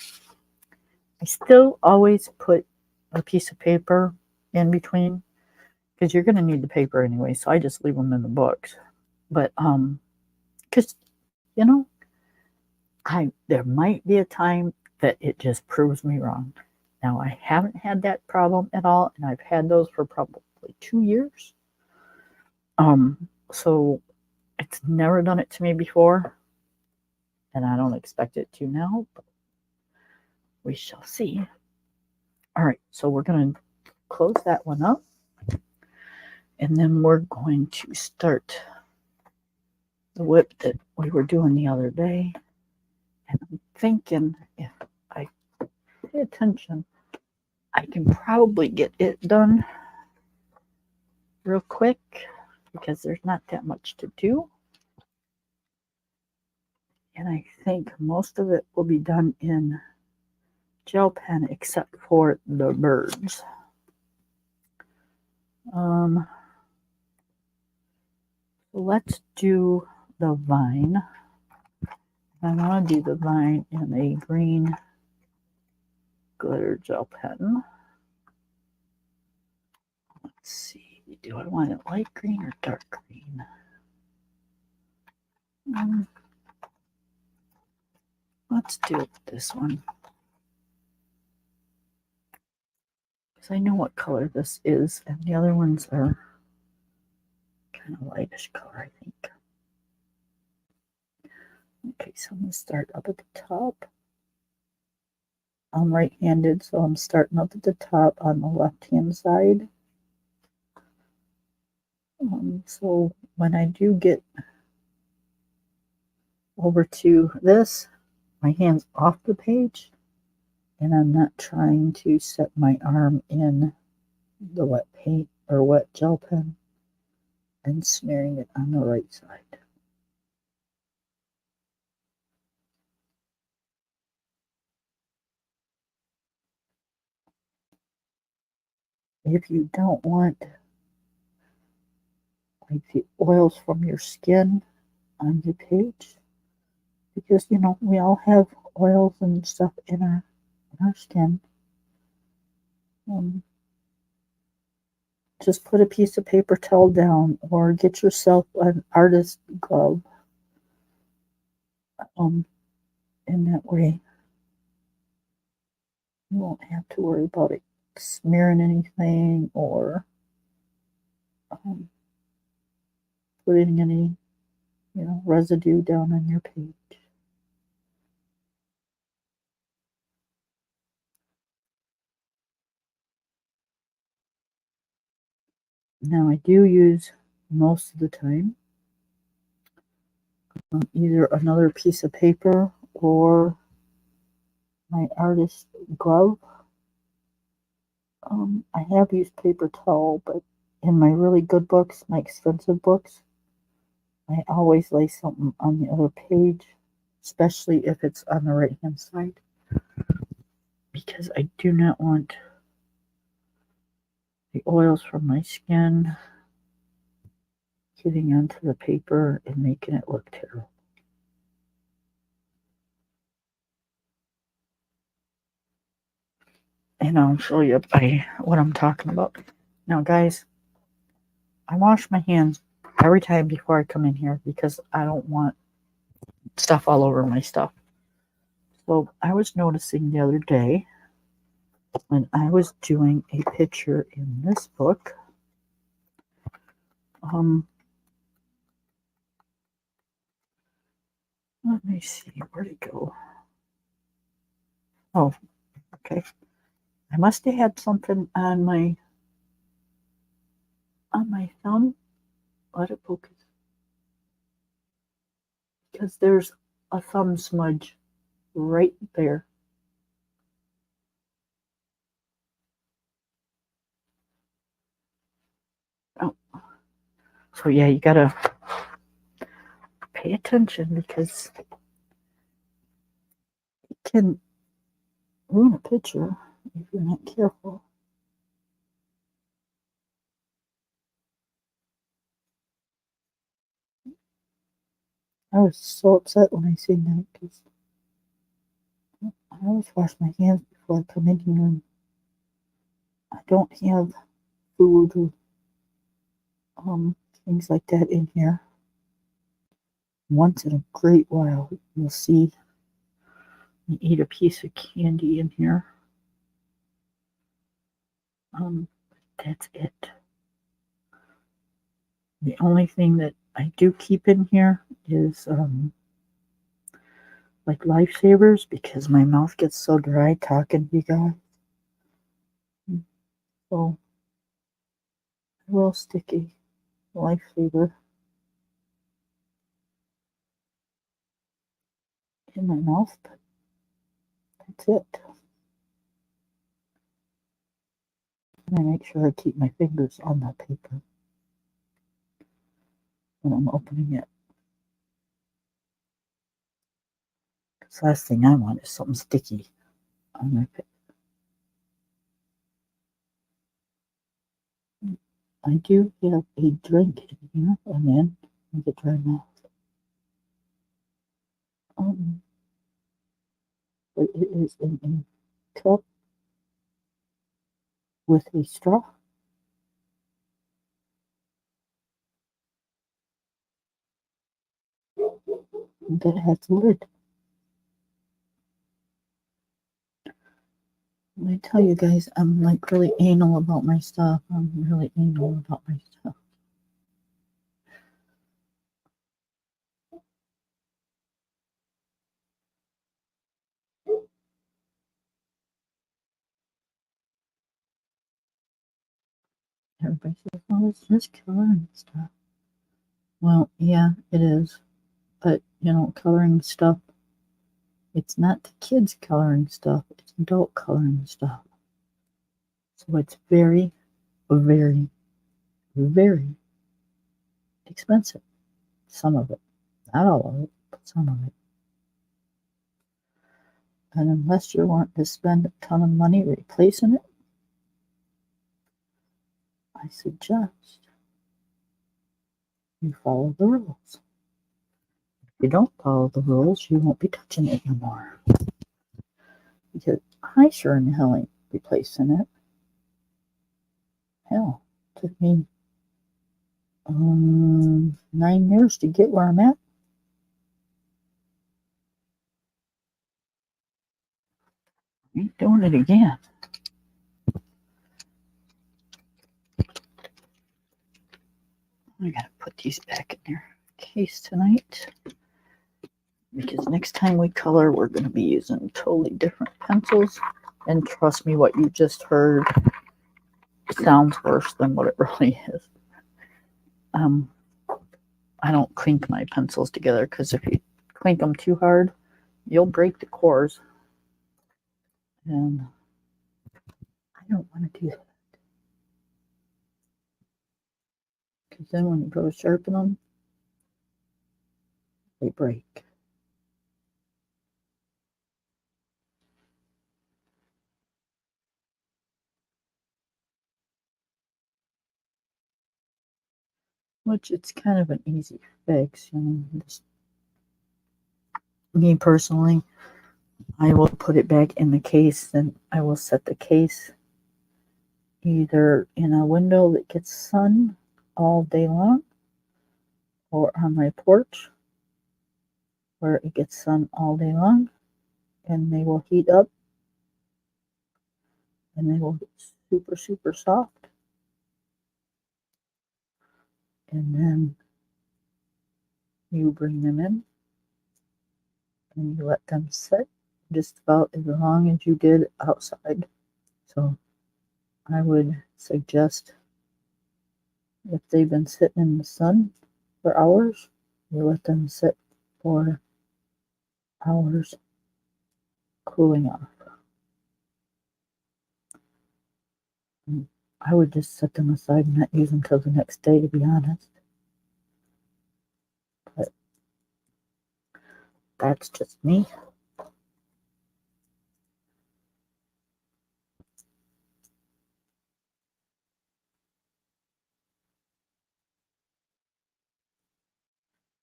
I still always put a piece of paper in between because you're going to need the paper anyway. So I just leave them in the books. But because you know, I there might be a time that it just proves me wrong. Now I haven't had that problem at all, and I've had those for probably 2 years. So it's never done it to me before, and I don't expect it to now. But we shall see. All right, so we're going to close that one up. And then we're going to start the whip that we were doing the other day. And I'm thinking if I pay attention, I can probably get it done real quick because there's not that much to do. And I think most of it will be done in gel pen except for the birds. Let's do the vine. I want to do the vine in a green glitter gel pen. Let's see, do I want it light green or dark green? Let's do it this one. Because I know what color this is, and the other ones are kind of lightish color, I think. Okay, so I'm going to start up at the top. I'm right-handed, so I'm starting up at the top on the left-hand side. So when I do get over to this, my hand's off the page, and I'm not trying to set my arm in the wet paint or wet gel pen and smearing it on the right side. If you don't want like the oils from your skin on your page, because you know we all have oils and stuff in our skin, just put a piece of paper towel down or get yourself an artist glove. In that way, you won't have to worry about it smearing anything or putting any residue down on your page. Now I do use most of the time either another piece of paper or my artist glove. I have used paper towel, but in my really good books, my expensive books, I always lay something on the other page, especially if it's on the right hand side, because I do not want the oils from my skin getting onto the paper and making it look terrible. And I'll show you what I'm talking about. Now, guys, I wash my hands every time before I come in here because I don't want stuff all over my stuff. So I was noticing the other day when I was doing a picture in this book, let me see, where'd it go? Oh, okay. I must have had something on my thumb. Let it focus. Because there's a thumb smudge right there. So yeah, you gotta pay attention because it can ruin a picture if you're not careful. I was so upset when I seen that because I always wash my hands before I come in here, and I don't have food or things like that in here. Once in a great while, you'll see me eat a piece of candy in here. That's it. The only thing that I do keep in here is like lifesavers because my mouth gets so dry talking to you guys. So I will stick a lifesaver in my mouth, but that's it. And I make sure I keep my fingers on that paper when I'm opening it. Because last thing I want is something sticky on my paper. I do have a drink in here, and then I get dry mouth. But it is in a cup with a straw. That has a lid. I tell you guys, I'm like really anal about my stuff. I'm really anal about my stuff. Everybody says, "Oh, it's just coloring stuff." Well, yeah, it is. But you know, coloring stuff. It's not the kids coloring stuff. It's adult coloring stuff. So it's very, very, very expensive. Some of it, not all of it, but some of it. And unless you want to spend a ton of money replacing it, I suggest you follow the rules. If you don't follow the rules, you won't be touching it anymore. Because I sure in hell ain't replacing it. Hell, it took me 9 years to get where I'm at. I ain't doing it again. I gotta put these back in their case tonight. Because next time we color, we're gonna be using totally different pencils. And trust me, what you just heard sounds worse than what it really is. I don't clink my pencils together because if you clink them too hard, you'll break the cores. And I don't want to do that. Because then when you go to sharpen them, they break. Which it's kind of an easy fix, you know. Just, me personally, I will put it back in the case, then I will set the case either in a window that gets sun all day long or on my porch where it gets sun all day long and they will heat up and they will get super, super soft. And then you bring them in and you let them sit just about as long as you did outside. So I would suggest if they've been sitting in the sun for hours, you let them sit for hours cooling off. I would just set them aside and not use them till the next day, to be honest. that's just me.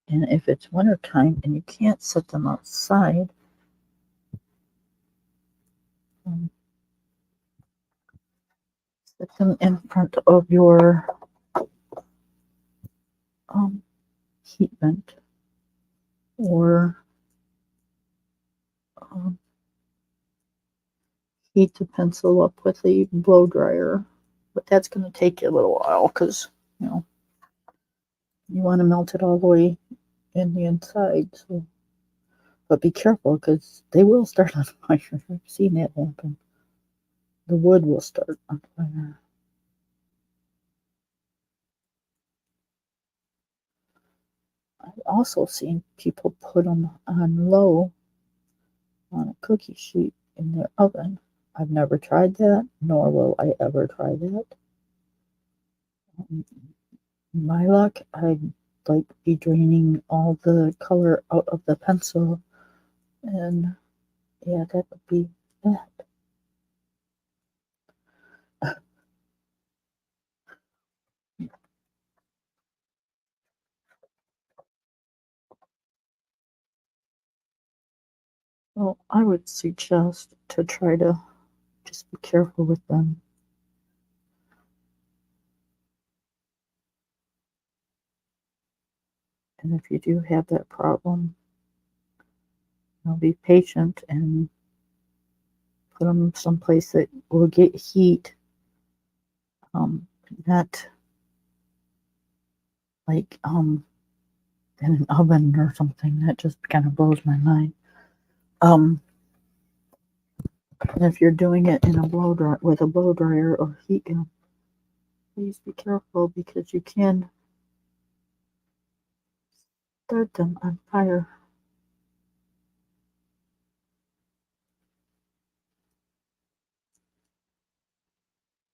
And if it's wintertime and you can't set them outside, set them in front of your heat vent, or heat the pencil up with a blow dryer. But that's going to take you a little while because, you know, you want to melt it all the way in the inside. So, but be careful because they will start on fire. I've seen that happen. The wood will start on fire. I've also seen people put them on low on a cookie sheet in their oven. I've never tried that, nor will I ever try that. My luck, I'd like be draining all the color out of the pencil, and yeah, that would be that. Well, I would suggest to try to just be careful with them. And if you do have that problem, be patient and put them someplace that will get heat. Not like in an oven or something. That just kind of blows my mind. And if you're doing it in a blow dryer with a blow dryer or heat gun, please be careful because you can start them on fire.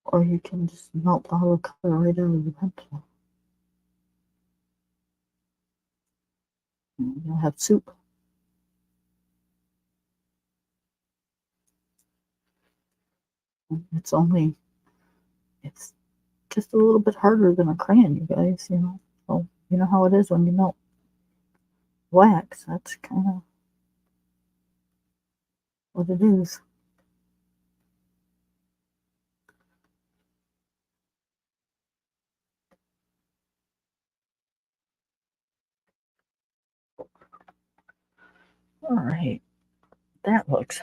Or you can just melt all the color right out of the pencil. You'll have soup. It's just a little bit harder than a crayon, you guys, you know. So, you know how it is when you melt wax. That's kind of what it is. All right. That looks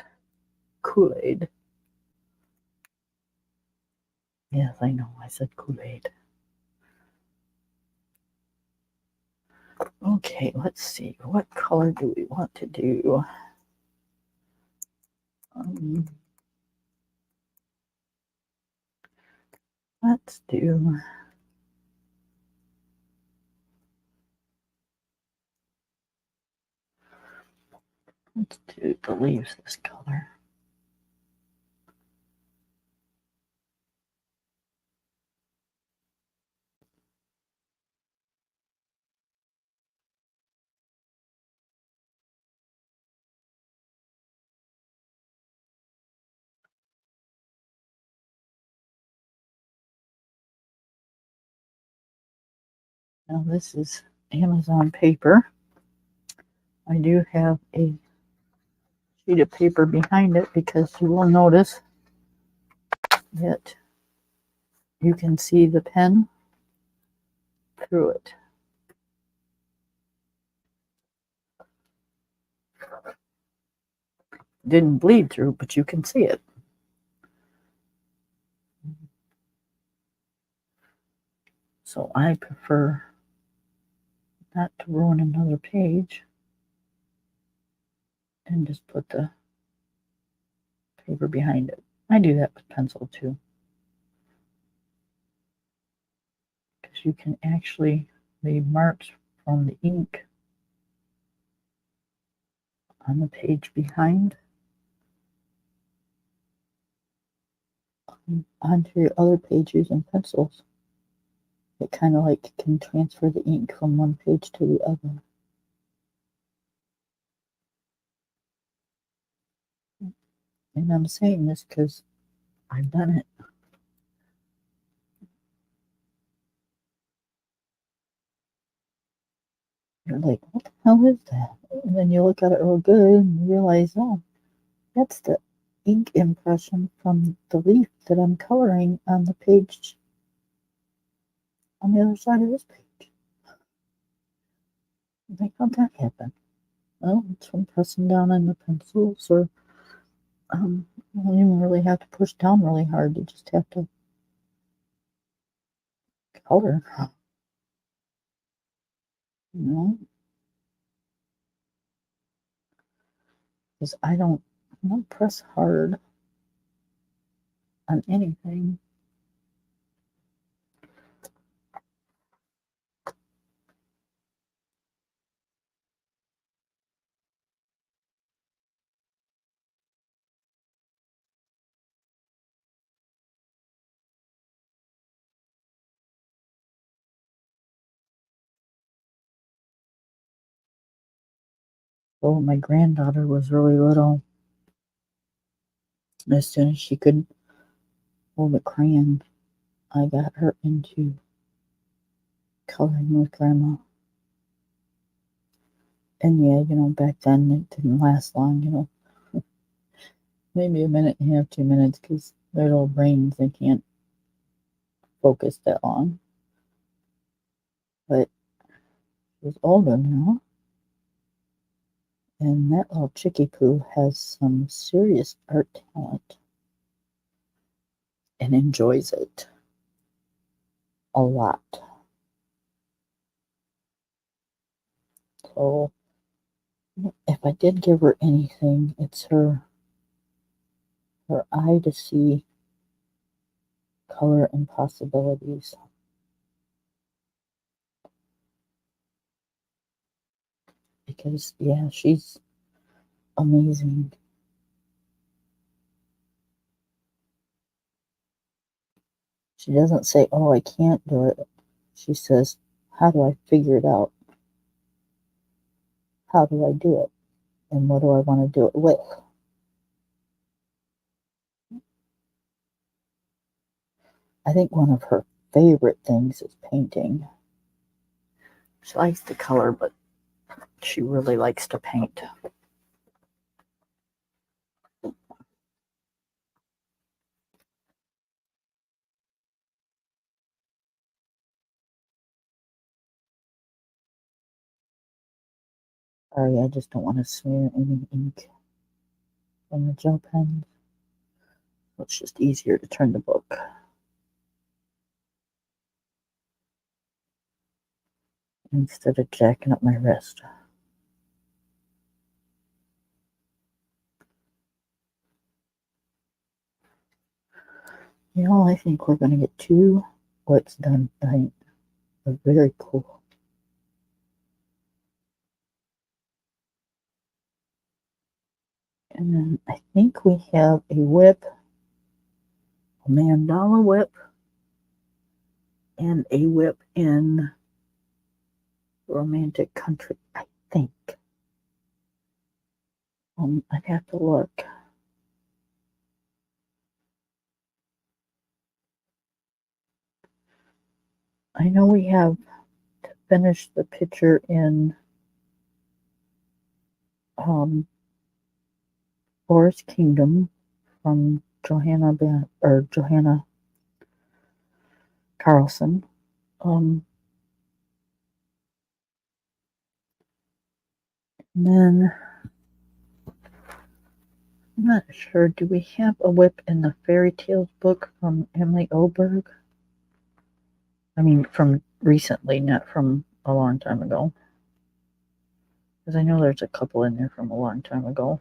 Kool-Aid. Yes, I know. I said Kool-Aid. Okay, let's see. What color do we want to do? Let's do the leaves this color. Now this is Amazon paper. I do have a sheet of paper behind it because you will notice that you can see the pen through it. Didn't bleed through, but you can see it. So I prefer not to ruin another page and just put the paper behind it. I do that with pencil too, because you can actually leave marks from the ink on the page behind onto your other page using pencils. It kind of like can transfer the ink from one page to the other. And I'm saying this because I've done it. You're like, what the hell is that? And then you look at it real good and you realize, oh, that's the ink impression from the leaf that I'm coloring on the page on the other side of this page. I'm like, how'd that happen? Well, it's from pressing down on the pencils, or you don't even really have to push down really hard. You just have to color, you know? Because I don't press hard on anything. So my granddaughter was really little. As soon as she could hold a crayon, I got her into coloring with grandma. And yeah, back then it didn't last long, maybe a minute and a half, 2 minutes, because their little brains, they can't focus that long. But she's older now, and that little chickie poo has some serious art talent and enjoys it a lot. So if I did give her anything, it's her eye to see color and possibilities. Because yeah, she's amazing. She doesn't say, "Oh, I can't do it." She says, "How do I figure it out? How do I do it? And what do I want to do it with?" I think one of her favorite things is painting. She likes to color, but she really likes to paint. Sorry, I just don't want to smear any ink on the gel pens. It's just easier to turn the book instead of jacking up my wrist. I think we're going to get 2 whips done tonight. They're very cool. And then I think we have a whip, a mandala whip, and a whip in romantic country, I think. I'd have to look. I know we have to finish the picture in Forest Kingdom from Johanna Carlson. And then I'm not sure. Do we have a whip in the fairy tales book from Emily Oberg? I mean, from recently, not from a long time ago. Because I know there's a couple in there from a long time ago.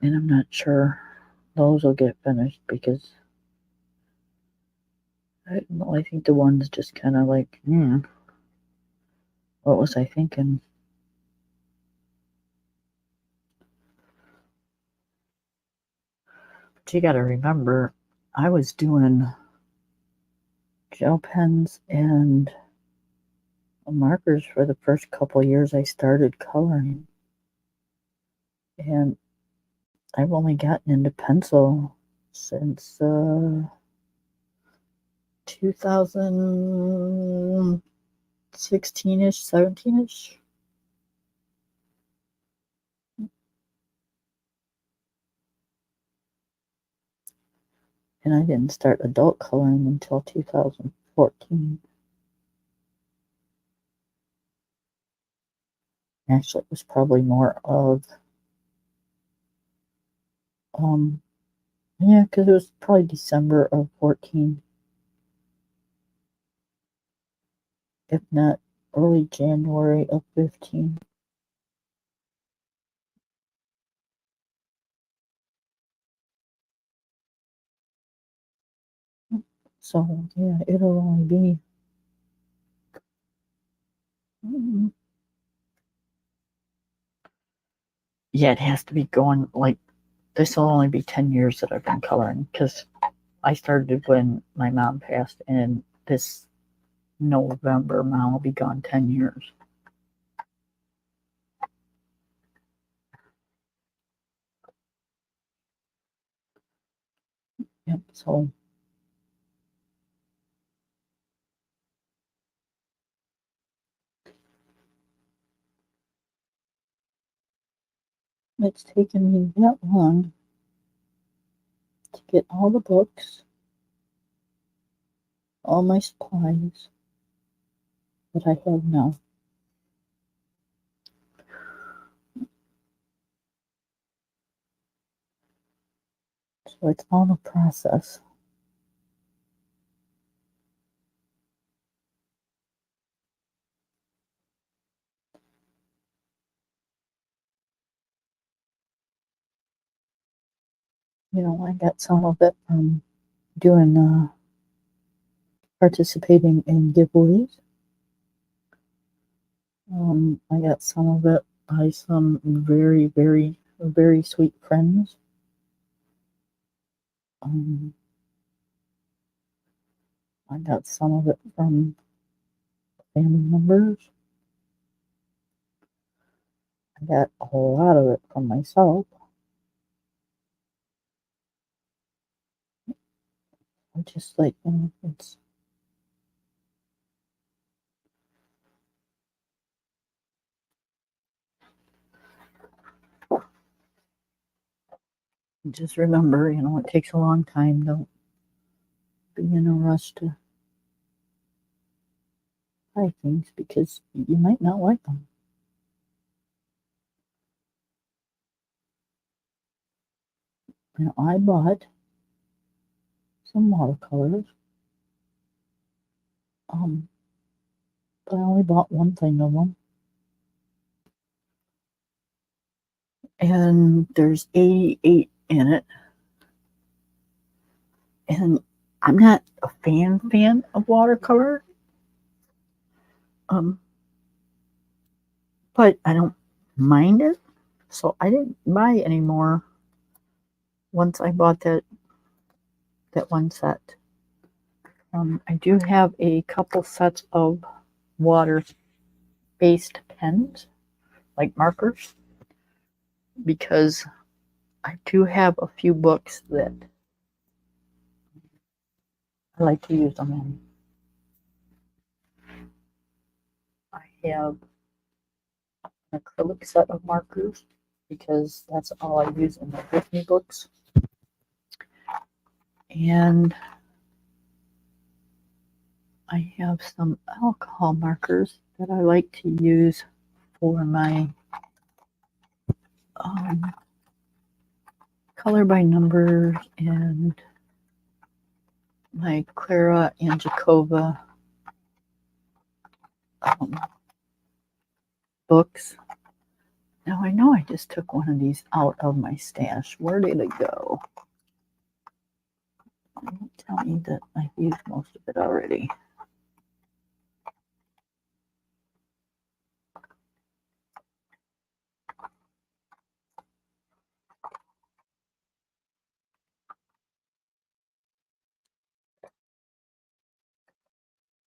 And I'm not sure those will get finished because I think the one's just kind of like, what was I thinking? But you gotta remember, I was doing gel pens and markers for the first couple years I started coloring. And I've only gotten into pencil since 2016-ish, 17-ish. And I didn't start adult coloring until 2014. Actually, it was probably more of, yeah, because it was probably December of 14, if not early January of 15. So, yeah, it'll only be, yeah, it has to be going, like, this will only be 10 years that I've been coloring, because I started when my mom passed, and this November, mom will be gone 10 years. Yep, so it's taken me that long to get all the books, all my supplies that I have now. So it's all a process. You know, I got some of it from doing participating in giveaways. I got some of it by some very, very, very sweet friends. I got some of it from family members. I got a lot of it from myself. I just like, it's just remember, it takes a long time. Don't be in a rush to buy things because you might not like them. I bought some watercolors, but I only bought one thing of them. And there's 88 in it. And I'm not a fan of watercolor. But I don't mind it. So I didn't buy any more once I bought that one set. I do have a couple sets of water-based pens, like markers, because I do have a few books that I like to use them in. I have an acrylic set of markers because that's all I use in the Disney books. And I have some alcohol markers that I like to use for my color by numbers and my Clara and Jacova books. Now I know I just took one of these out of my stash. Where did it go? Don't tell me that I've used most of it already.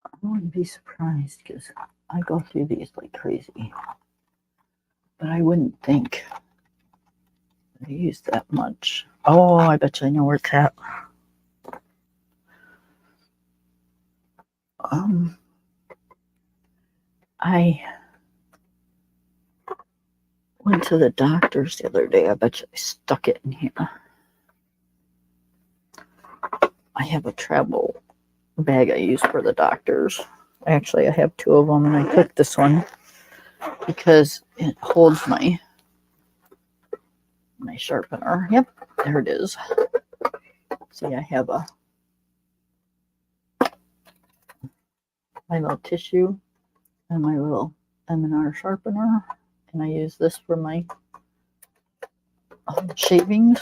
I wouldn't be surprised because I go through these like crazy. But I wouldn't think I use that much. Oh, I bet you I know where it's at. I went to the doctor's the other day. I bet you I stuck it in here. I have a travel bag I use for the doctors. Actually, I have two of them, and I took this one because it holds my sharpener. Yep, there it is. See, I have my little tissue and my little M&R sharpener, and I use this for my shavings,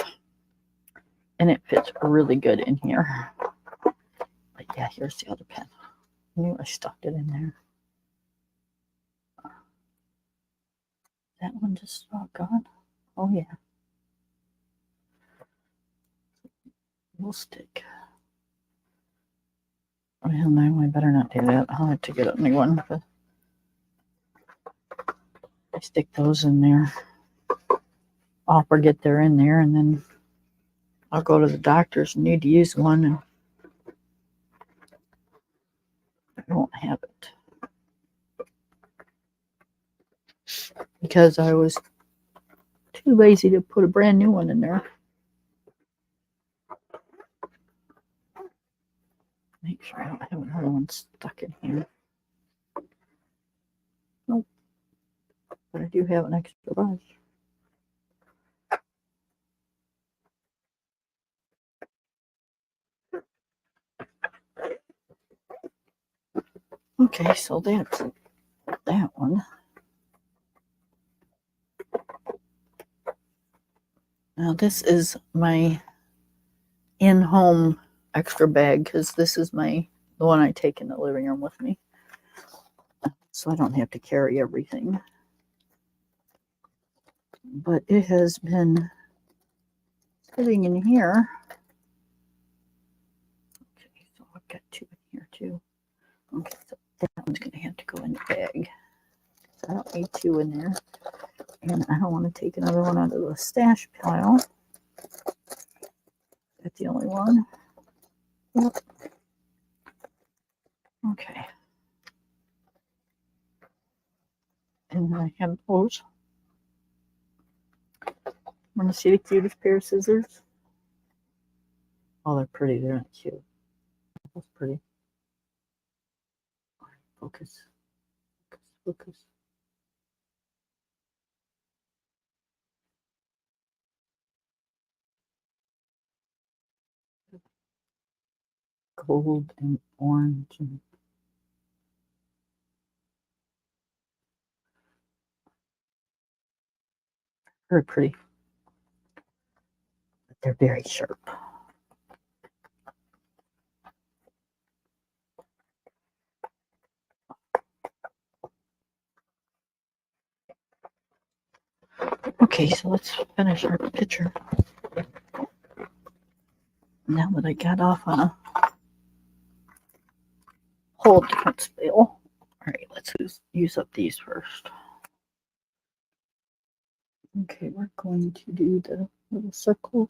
and it fits really good in here. But yeah, here's the other pen. I knew I stuck it in there. That one just gone. Oh yeah, will stick. Well, no, I better not do that. I'll have to get a new one. But I stick those in there. I'll forget they're in there, and then I'll go to the doctor's and need to use one, and I won't have it because I was too lazy to put a brand new one in there. Make sure I don't have another one stuck in here. Nope. But I do have an extra brush. Okay, so that's that one. Now this is my in-home extra bag because this is the one I take in the living room with me. So I don't have to carry everything. But it has been sitting in here. Okay, so I've got two in here too. Okay, so that one's going to have to go in the bag. So I don't need two in there. And I don't want to take another one out of the stash pile. That's the only one. Yep. Okay. And I have those. Want to see the cutest pair of scissors? Oh, they're pretty. They're not cute. That's pretty. Focus. Focus. Focus. Gold and orange and very pretty. But they're very sharp. Okay, so let's finish our picture. Now that I got off on a whole different scale. All right, let's use up these first. Okay, we're going to do the little circles.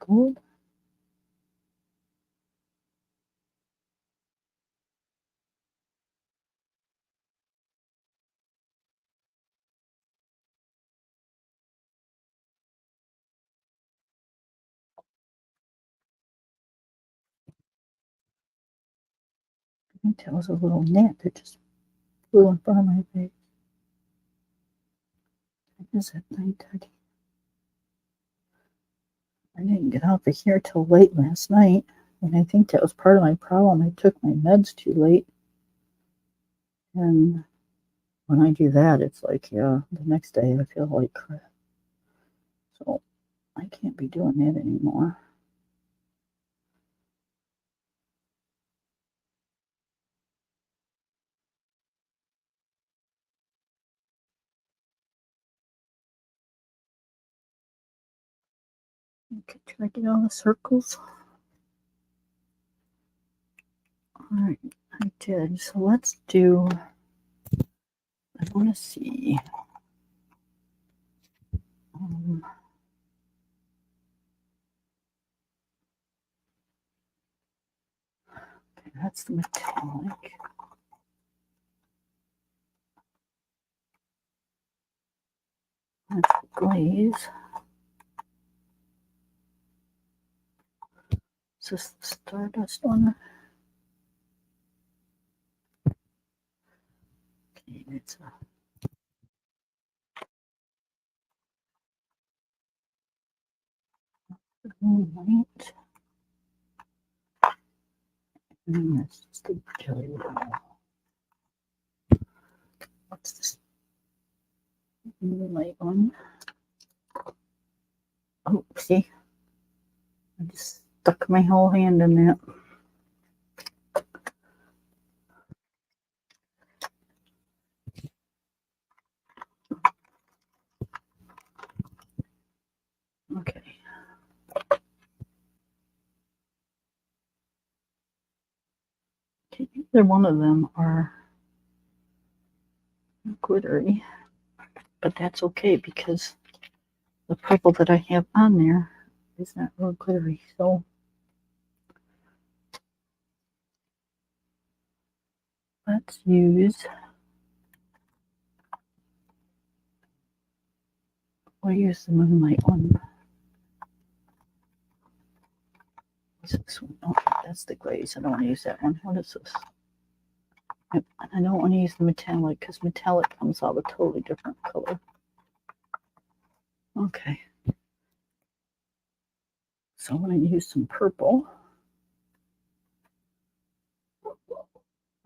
Gold. I think that was a little gnat that just flew in front of my face. Is it 9:30? I didn't get out of here till late last night, and I think that was part of my problem. I took my meds too late, and when I do that, it's like, yeah, the next day I feel like crap. So I can't be doing that anymore. Okay, can I get all the circles? All right, I did. So let's do, I want to see. Okay, that's the metallic. That's the glaze. Is this the Stardust one? Okay, it's a moonlight. And this is the jelly roll. What's this moonlight one? Oh, see? I just stuck my whole hand in that. Okay. Either one of them are glittery, but that's okay because the purple that I have on there is not real glittery. So let's use, we'll use the moonlight one. What's this one? Oh, that's the glaze. I don't want to use that one. What is this? I don't want to use the metallic because metallic comes out a totally different color. Okay. So I'm going to use some purple.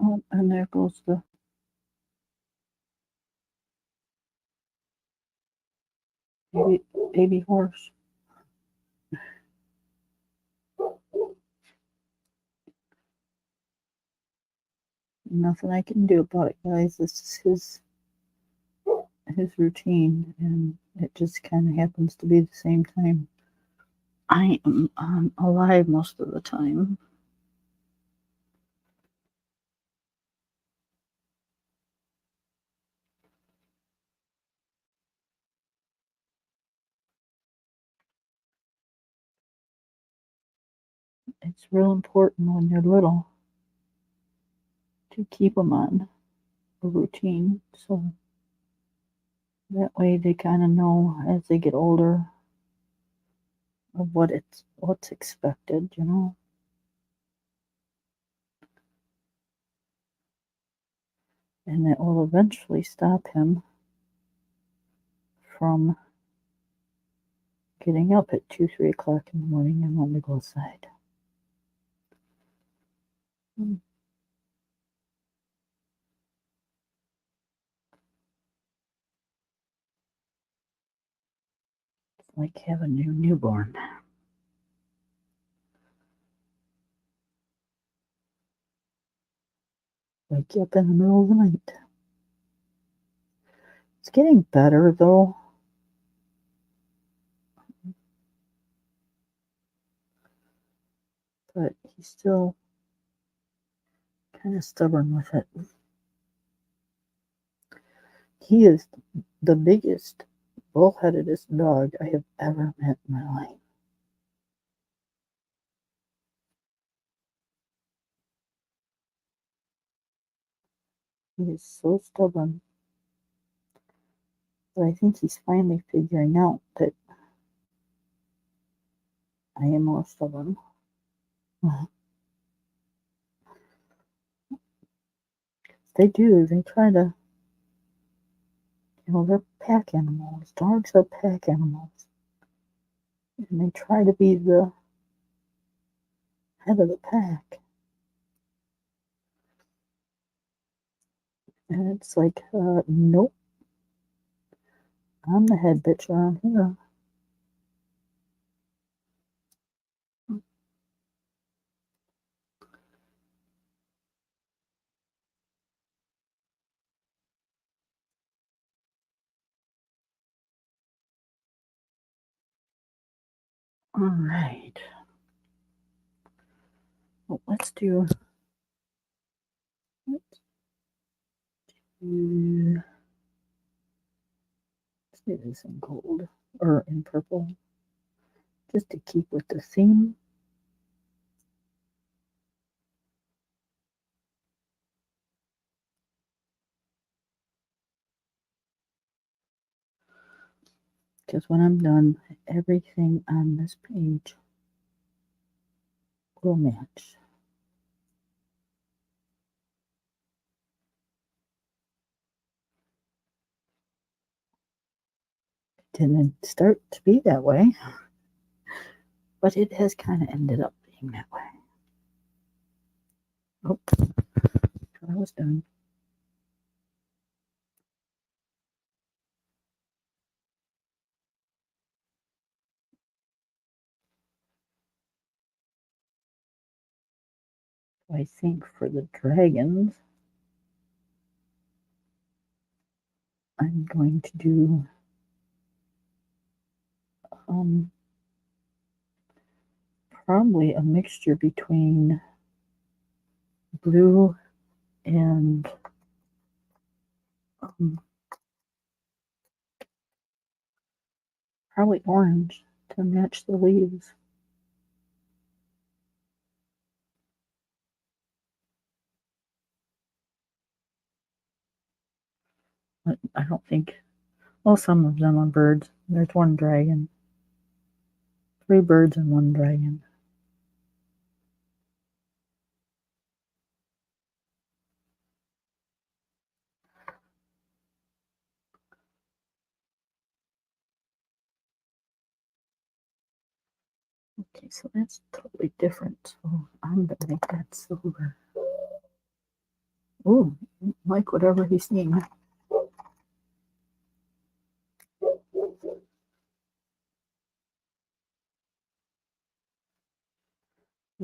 Oh, and there goes the baby horse. Nothing I can do about it, guys. This is his routine, and it just kind of happens to be the same time I am alive most of the time. It's real important when they're little to keep them on a routine, so that way they kind of know as they get older of what's expected, you know. And it will eventually stop him from getting up at 2, 3 o'clock in the morning and wanting to go outside. It's like having a newborn. Wake you up in the middle of the night. It's getting better though. But he's still kind of stubborn with it. He is the biggest, bullheadedest dog I have ever met in my life. He is so stubborn. But I think he's finally figuring out that I am more stubborn. They do. They try to, they're pack animals. Dogs are pack animals. And they try to be the head of the pack. And it's like, nope. I'm the head bitch around here. All right. Well, let's do this in gold or in purple, just to keep with the theme. because when I'm done, everything on this page will match. Didn't start to be that way, but it has kind of ended up being that way. Oh, I was done. I think for the dragons, I'm going to do probably a mixture between blue and probably orange to match the leaves. But I don't think, well, some of them are birds. There's one dragon. 3 birds and 1 dragon. Okay, so that's totally different. So I'm gonna make that silver. Ooh, like whatever he's seeing.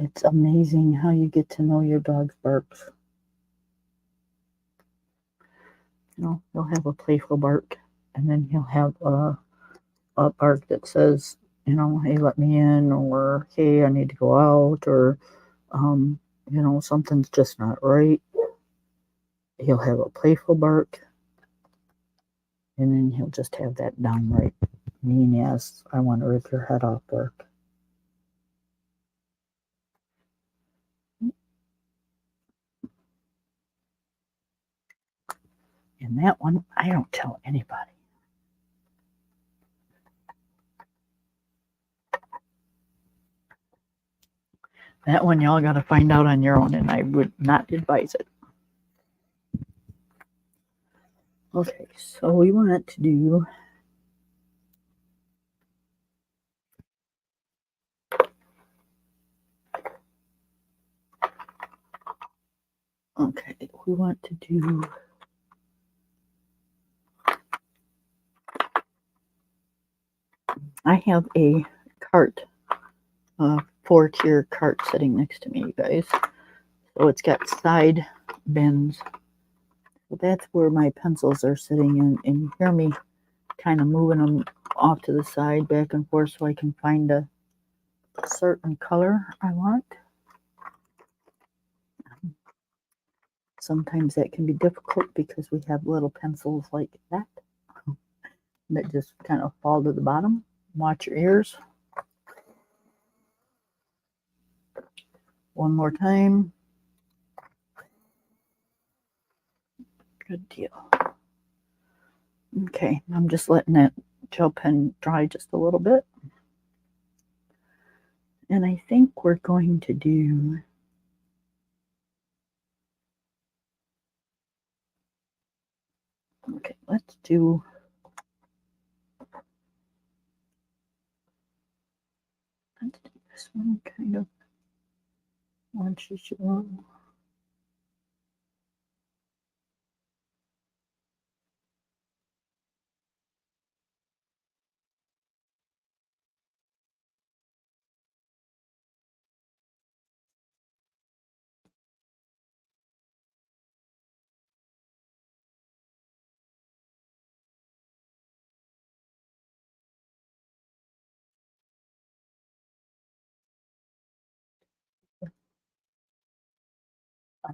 It's amazing how you get to know your dog's barks. You know, he'll have a playful bark, and then he'll have a bark that says, you know, hey, let me in, or hey, I need to go out, or, you know, something's just not right. He'll have a playful bark, and then he'll just have that downright mean ass, I want to rip your head off bark. And that one, I don't tell anybody. That one y'all got to find out on your own, and I would not advise it. Okay, so we want to do okay, we want to do I have a cart, a 4-tier cart sitting next to me, you guys. So it's got side bins. So that's where my pencils are sitting in, and you hear me kind of moving them off to the side, back and forth, so I can find a certain color I want. Sometimes that can be difficult because we have little pencils like that that just kind of fall to the bottom. Watch your ears. One more time. Good deal. Okay, I'm just letting that gel pen dry just a little bit. And I think we're going to do okay, let's do this one kind of once you want.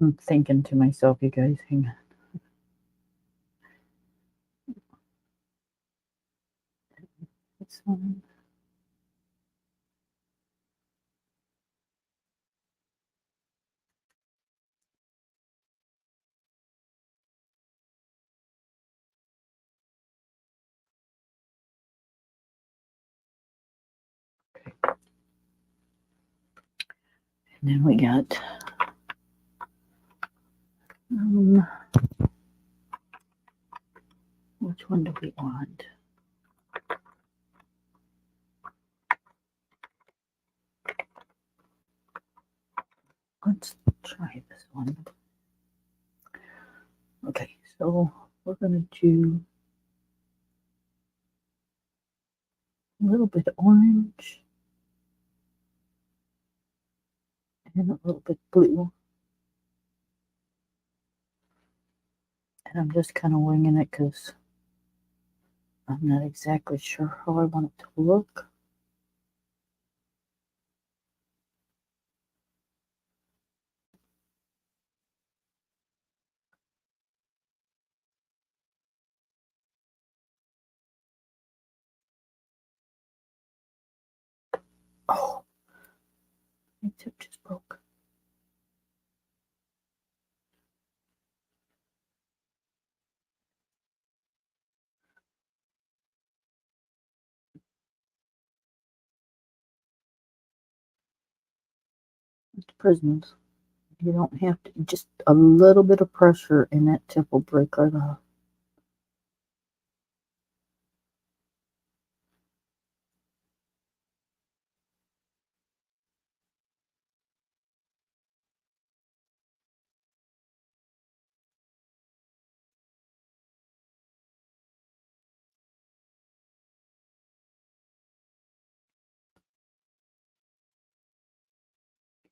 I'm thinking to myself, you guys, hang on. This one. And then we got which one do we want? Let's try this one. Okay, so we're going to do a little bit of orange and a little bit blue. And I'm just kind of winging it because I'm not exactly sure how I want it to look. Oh, my tip just broke. It's prisms. You don't have to, just a little bit of pressure and that tip will break right off.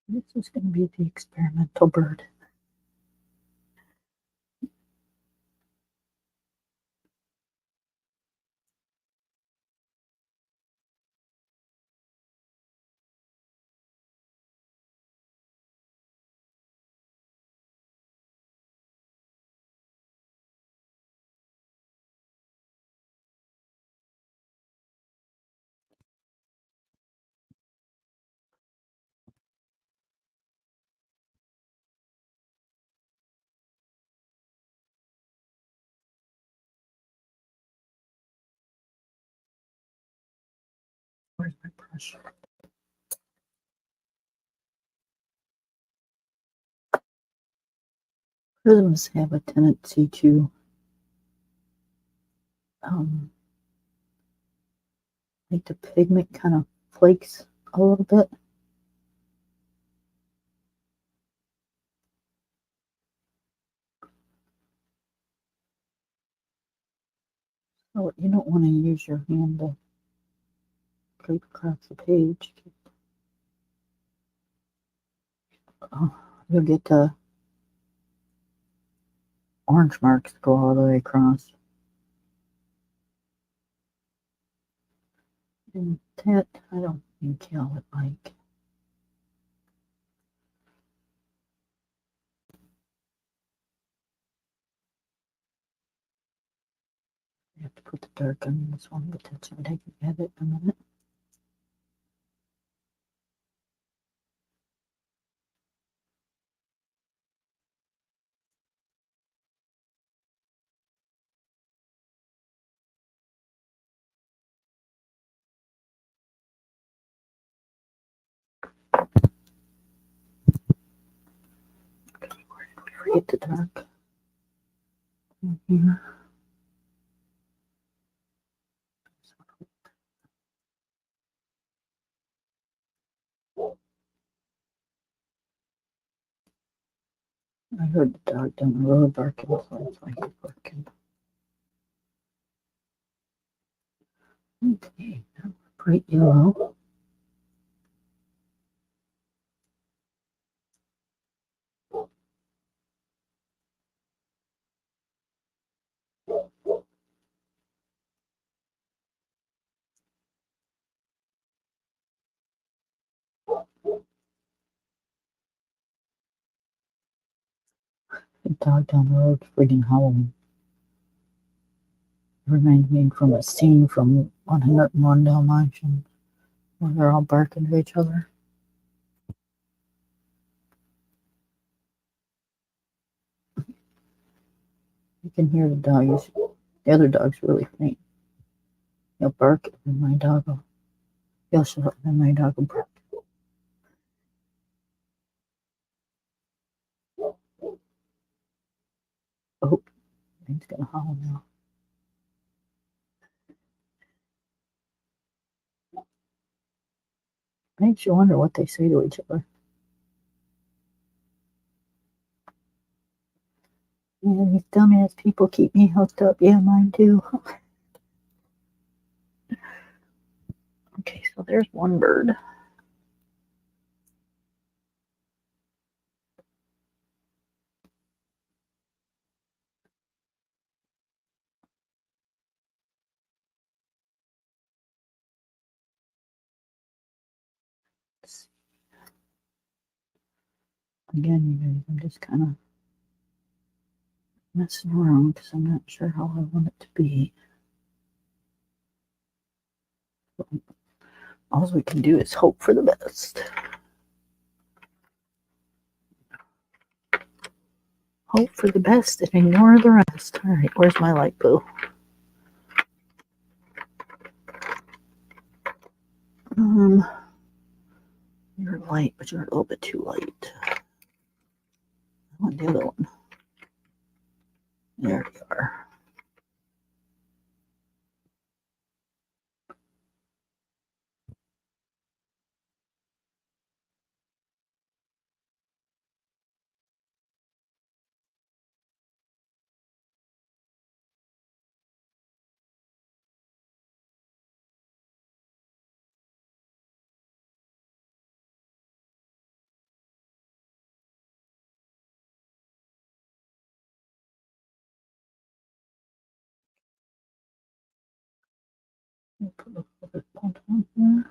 This is going to be the experimental bird. Where's my brush? Prisms have a tendency to make the pigment kind of flakes a little bit. So you don't want to use your hand to scrape across the page. You'll get the orange marks go all the way across. And that, I don't think y'all would like. I have to put the dark on this one, but that's what I can edit in a minute. Forget the dark in here. I heard the dog down the road barking, so that's why he's barking. Okay, now bright yellow. The dog down the road freaking howling. It reminds me from a scene from 101 Dalmatians where they're all barking to each other. You can hear the dogs. The other dog's really faint. He'll bark and my dog will. He'll shut up and my dog will bark. He's gonna howl now. Makes you wonder what they say to each other. Yeah, these dumbass people keep me hooked up. Yeah, mine too. Okay, so there's one bird. Again, you guys, I'm just kind of messing around because I'm not sure how I want it to be. All we can do is hope for the best. Hope for the best and ignore the rest. All right, where's my light, Boo? You're light, but you're a little bit too light. I want the other one. There we are. Put a little bit on here.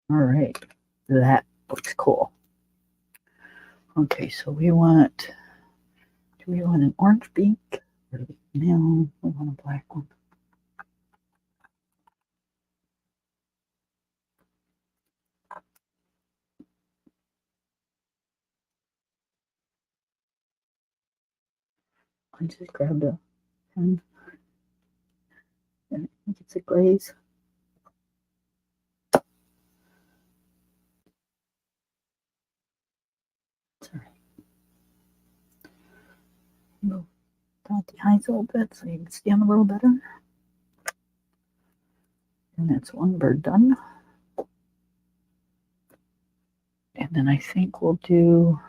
All right, that looks cool. Okay, so we want, do we want an orange beak? No, we want a black one. I just grabbed a pen and I think it's a glaze. Sorry. Move out the eyes a little bit so you can see them a little better. And that's one bird done. And then I think we'll do,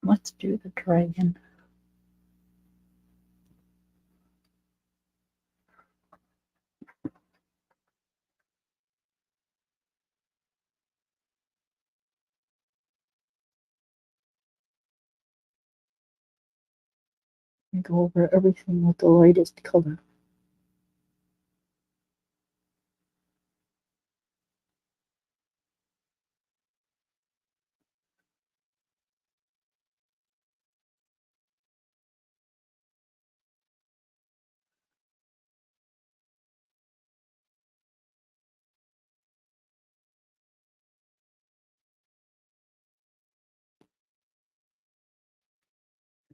let's do the dragon. And go over everything with the lightest color.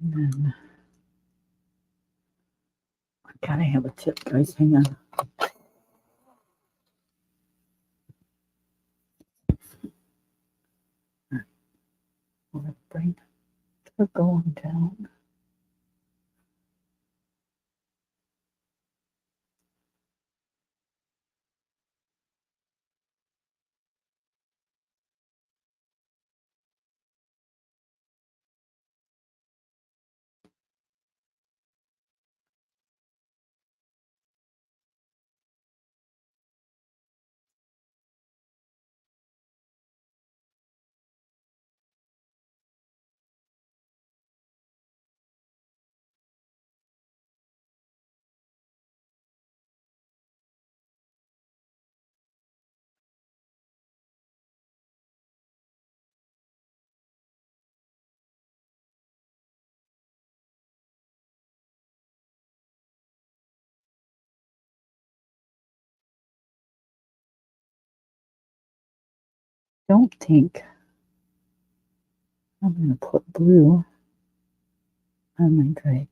And then I gotta have a tip, guys. Hang on. We'll bring her going down. don't think I'm going to put blue on my dragon.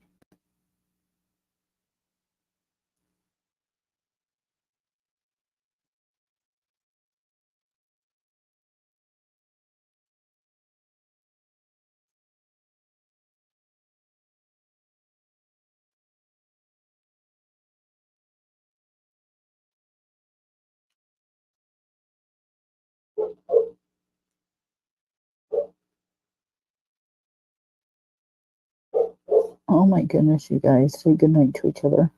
Oh my goodness, you guys, say goodnight to each other.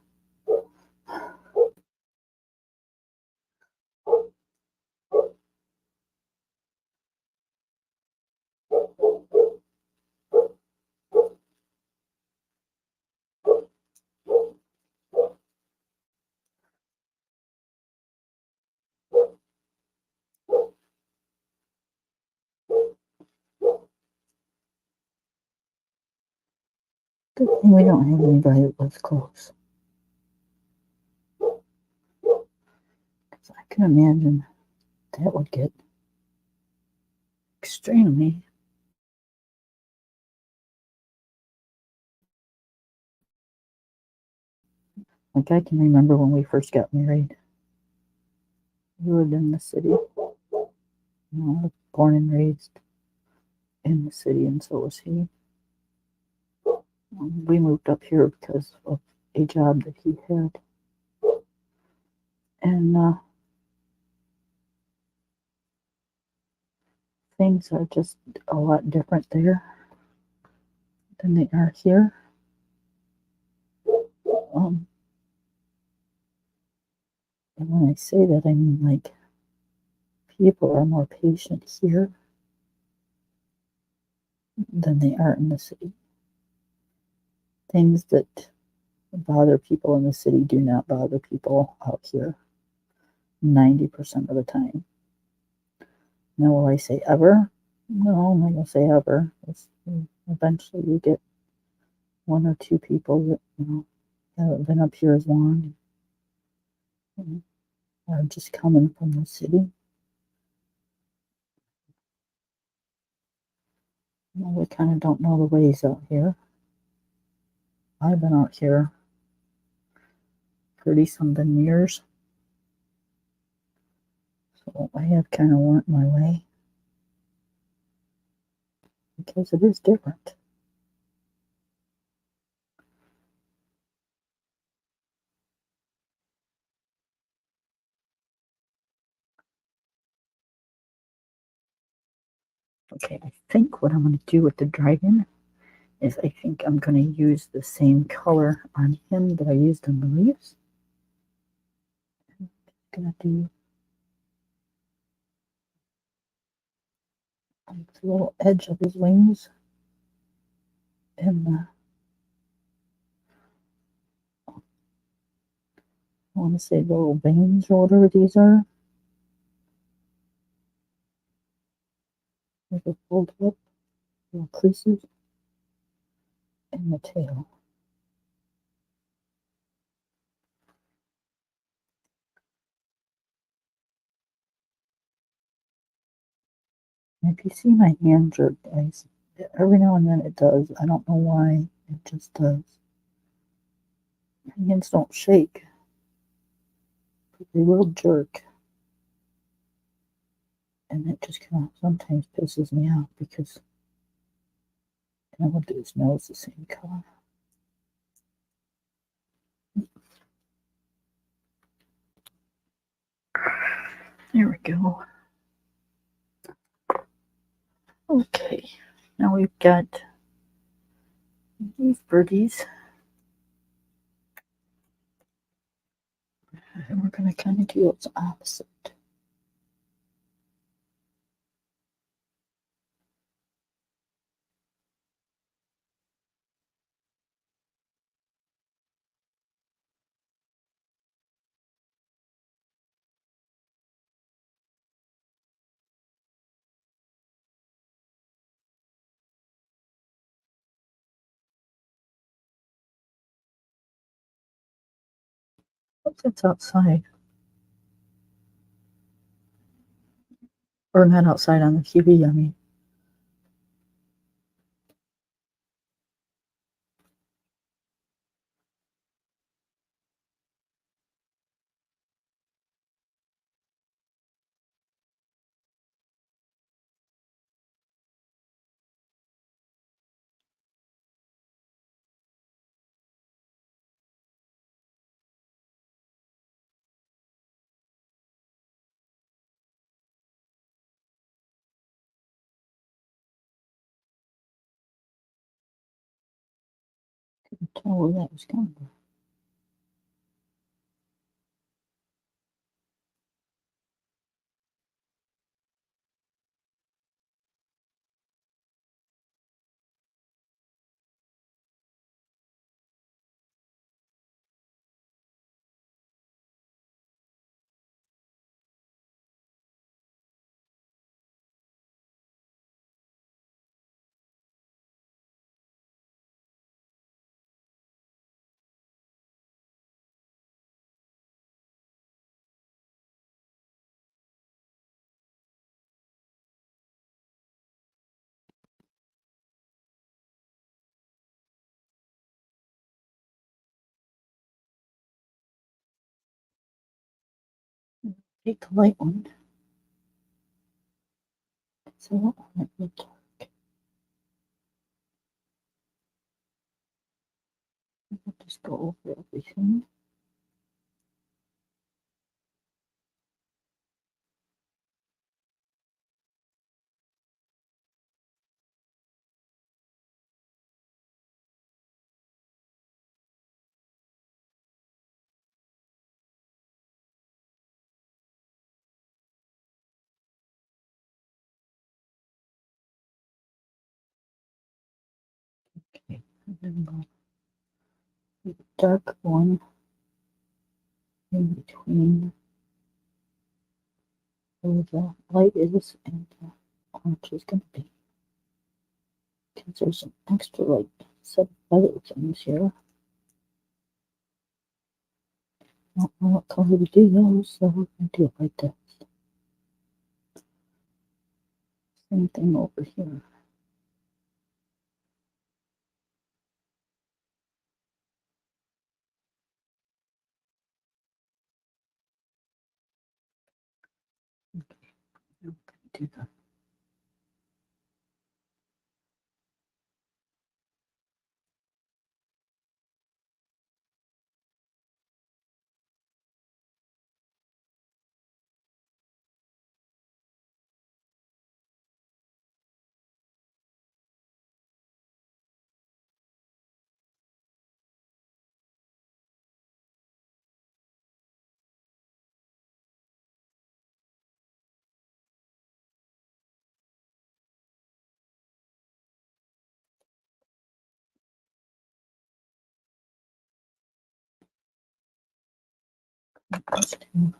Good thing we don't have anybody that lives close. Because I can imagine that would get extremely. Like, I can remember when we first got married. We lived in the city. You know, I was born and raised in the city, and so was he. We moved up here because of a job that he had. And things are just a lot different there than they are here. And when I say that, I mean, like, people are more patient here than they are in the city. Things that bother people in the city do not bother people out here 90% of the time. Now, will I say ever? No, I'm not going to say ever. Eventually, you get one or two people that, haven't been up here as long, are just coming from the city. We kind of don't know the ways out here. I've been out here 30-something years, so I have kind of learned my way because it is different. Okay, I think what I'm going to do with the dragon is I think I'm going to use the same color on him that I used on the leaves. I'm going to do the little edge of his wings and I want to say the little veins or whatever these are. There's a fold up, little creases, and the tail. And if you see my hand jerk, guys, every now and then it does. I don't know why, it just does. My hands don't shake, but they will jerk. And that just kind of sometimes pisses me off because I want his nose the same color. There we go. Okay, now we've got these birdies. And we're going to kind of do its opposite. Oops, it's outside. Or not outside on the TV, I mean. Couldn't tell where that was coming from. Take the light one. So I don't want it to dark. I'll just go over everything. Okay, and then the dark one in between where the light is and the orange is going to be. Because there's an extra like set of other things here. I don't know what color to do those, so we're going to do it like this. Same thing over here. Okay, I'm going to do that. Those two.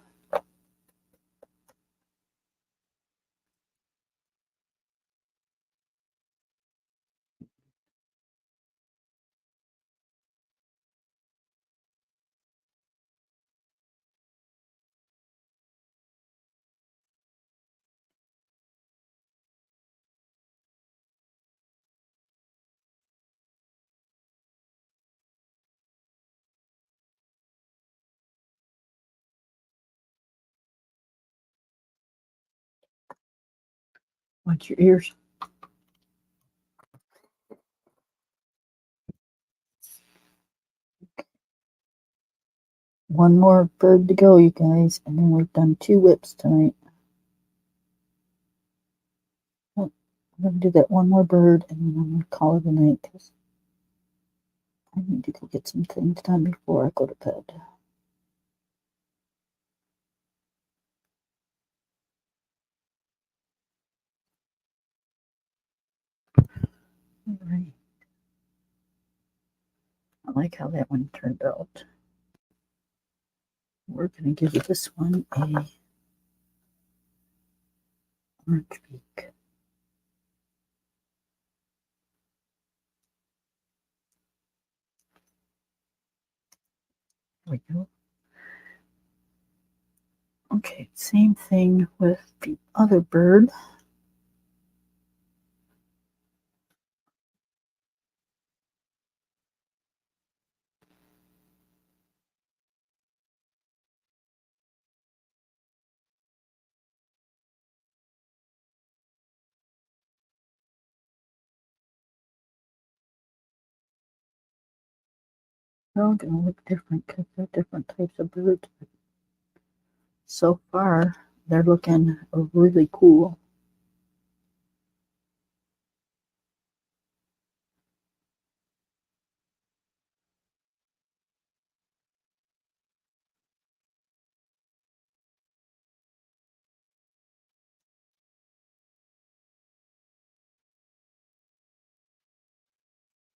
Watch your ears. One more bird to go, you guys, and then we've done 2 whips tonight. Oh, I'm going to do that one more bird, and then I'm going to call it a night because I need to go get some things done before I go to bed. All right. I like how that one turned out. We're going to give this one a orange beak. There we go. Okay, same thing with the other bird. They're all going to look different because they're different types of birds. But so far, they're looking really cool.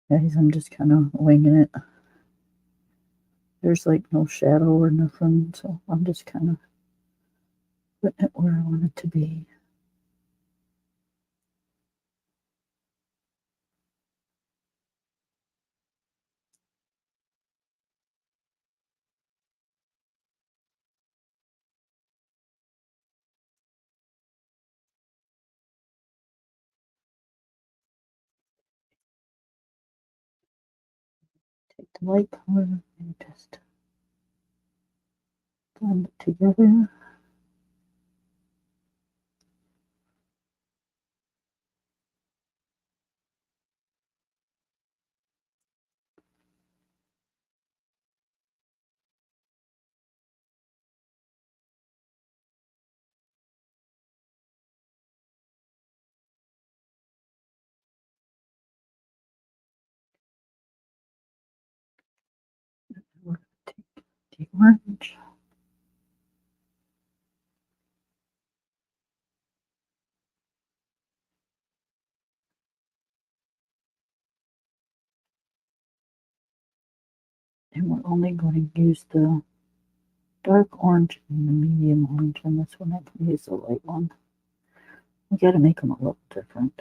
Guys, I'm just kind of winging it. There's like no shadow or nothing, so I'm just kind of putting it where I want it to be. Take the light color and just blend it together. We're going to take the orange. And we're only going to use the dark orange and the medium orange on this one. I can use the light one. We got to make them a little different.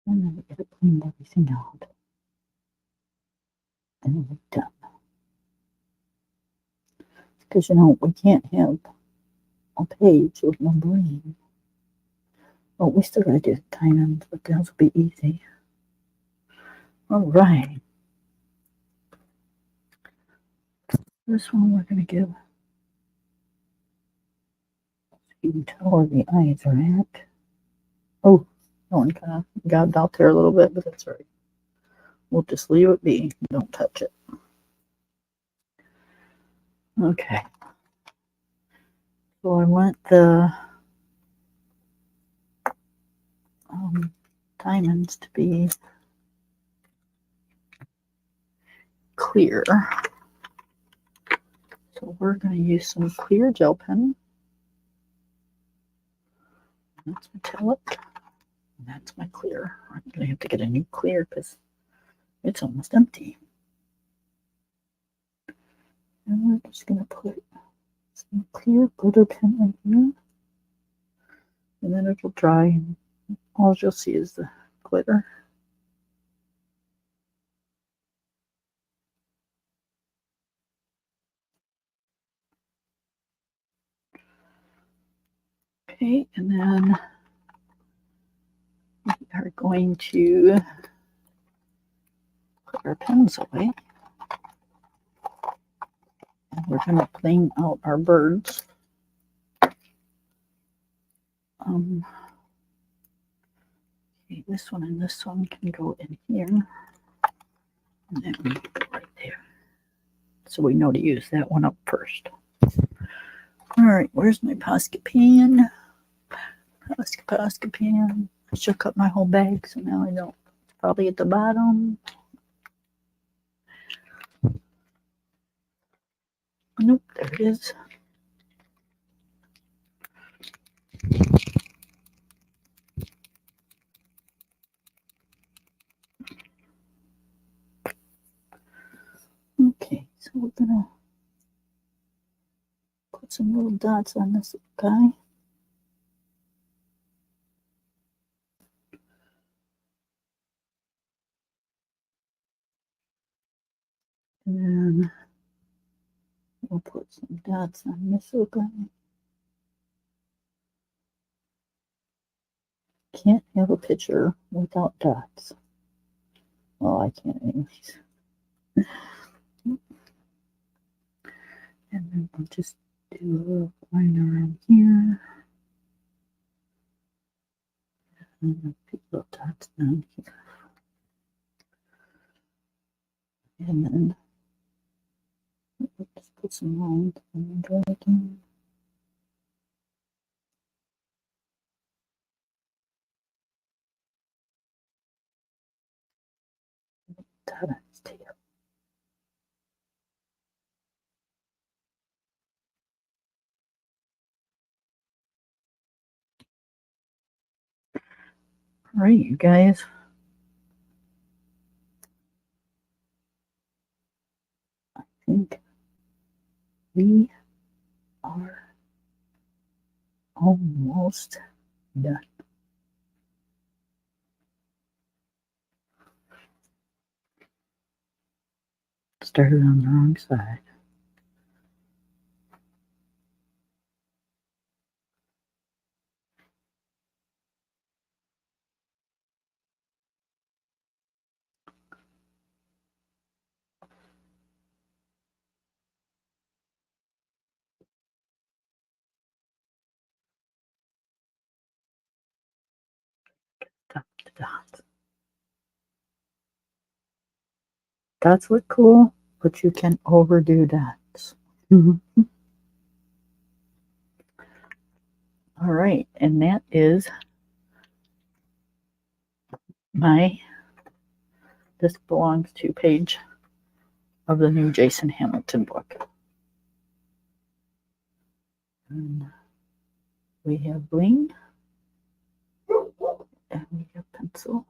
And then we got to clean everything out. And then we're done. Because, you know, we can't have a page with no brain. Oh, we still got to do the diamonds, but those will be easy. All right. This one we're going to give, you can tell where the eyes are at. Oh, that one kind of got out there a little bit, but that's all right. We'll just leave it be. Don't touch it. Okay. So I want the diamonds to be clear. So we're going to use some clear gel pen. That's metallic. And that's my clear. I'm going to have to get a new clear because it's almost empty. And we're just going to put some clear glitter pen in here. And then it'll dry and all you'll see is the glitter. Okay, and then we are going to put our pens away. And we're going to clean out our birds. Okay, this one and this one can go in here. And then we go right there. So we know to use that one up first. All right, where's my Posca pan? Posca pan. I shook up my whole bag, so now I don't. It's probably at the bottom. Nope, there it is. Okay, so we're gonna put some little dots on this guy. And then we'll put some dots on this little guy. Can't have a picture without dots. Well, I can't anyways. And then we'll just do a little line around here. And then put little dots down here. And then we'll just put some lines and then go again. Dot on his tail. All right, you guys. I think we are almost done. Started on the wrong side. Dot the dots. Dots look cool, but you can overdo dots. All right, and that is this belongs to page of the new Jason Hamilton book. And we have bling, and we have pencil.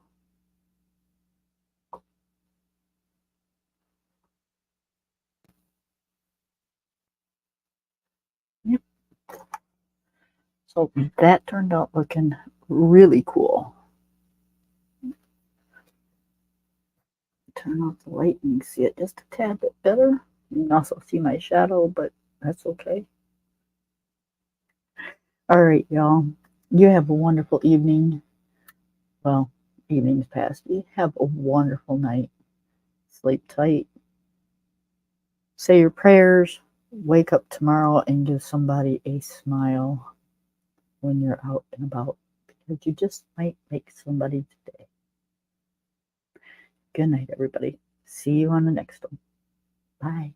Yep. So that turned out looking really cool. Turn off the light and you can see it just a tad bit better. You can also see my shadow, but that's okay. All right, y'all. You have a wonderful evening. Well, evening's past. You have a wonderful night. Sleep tight. Say your prayers. Wake up tomorrow and give somebody a smile when you're out and about, because you just might make somebody's day. Good night, everybody. See you on the next one. Bye.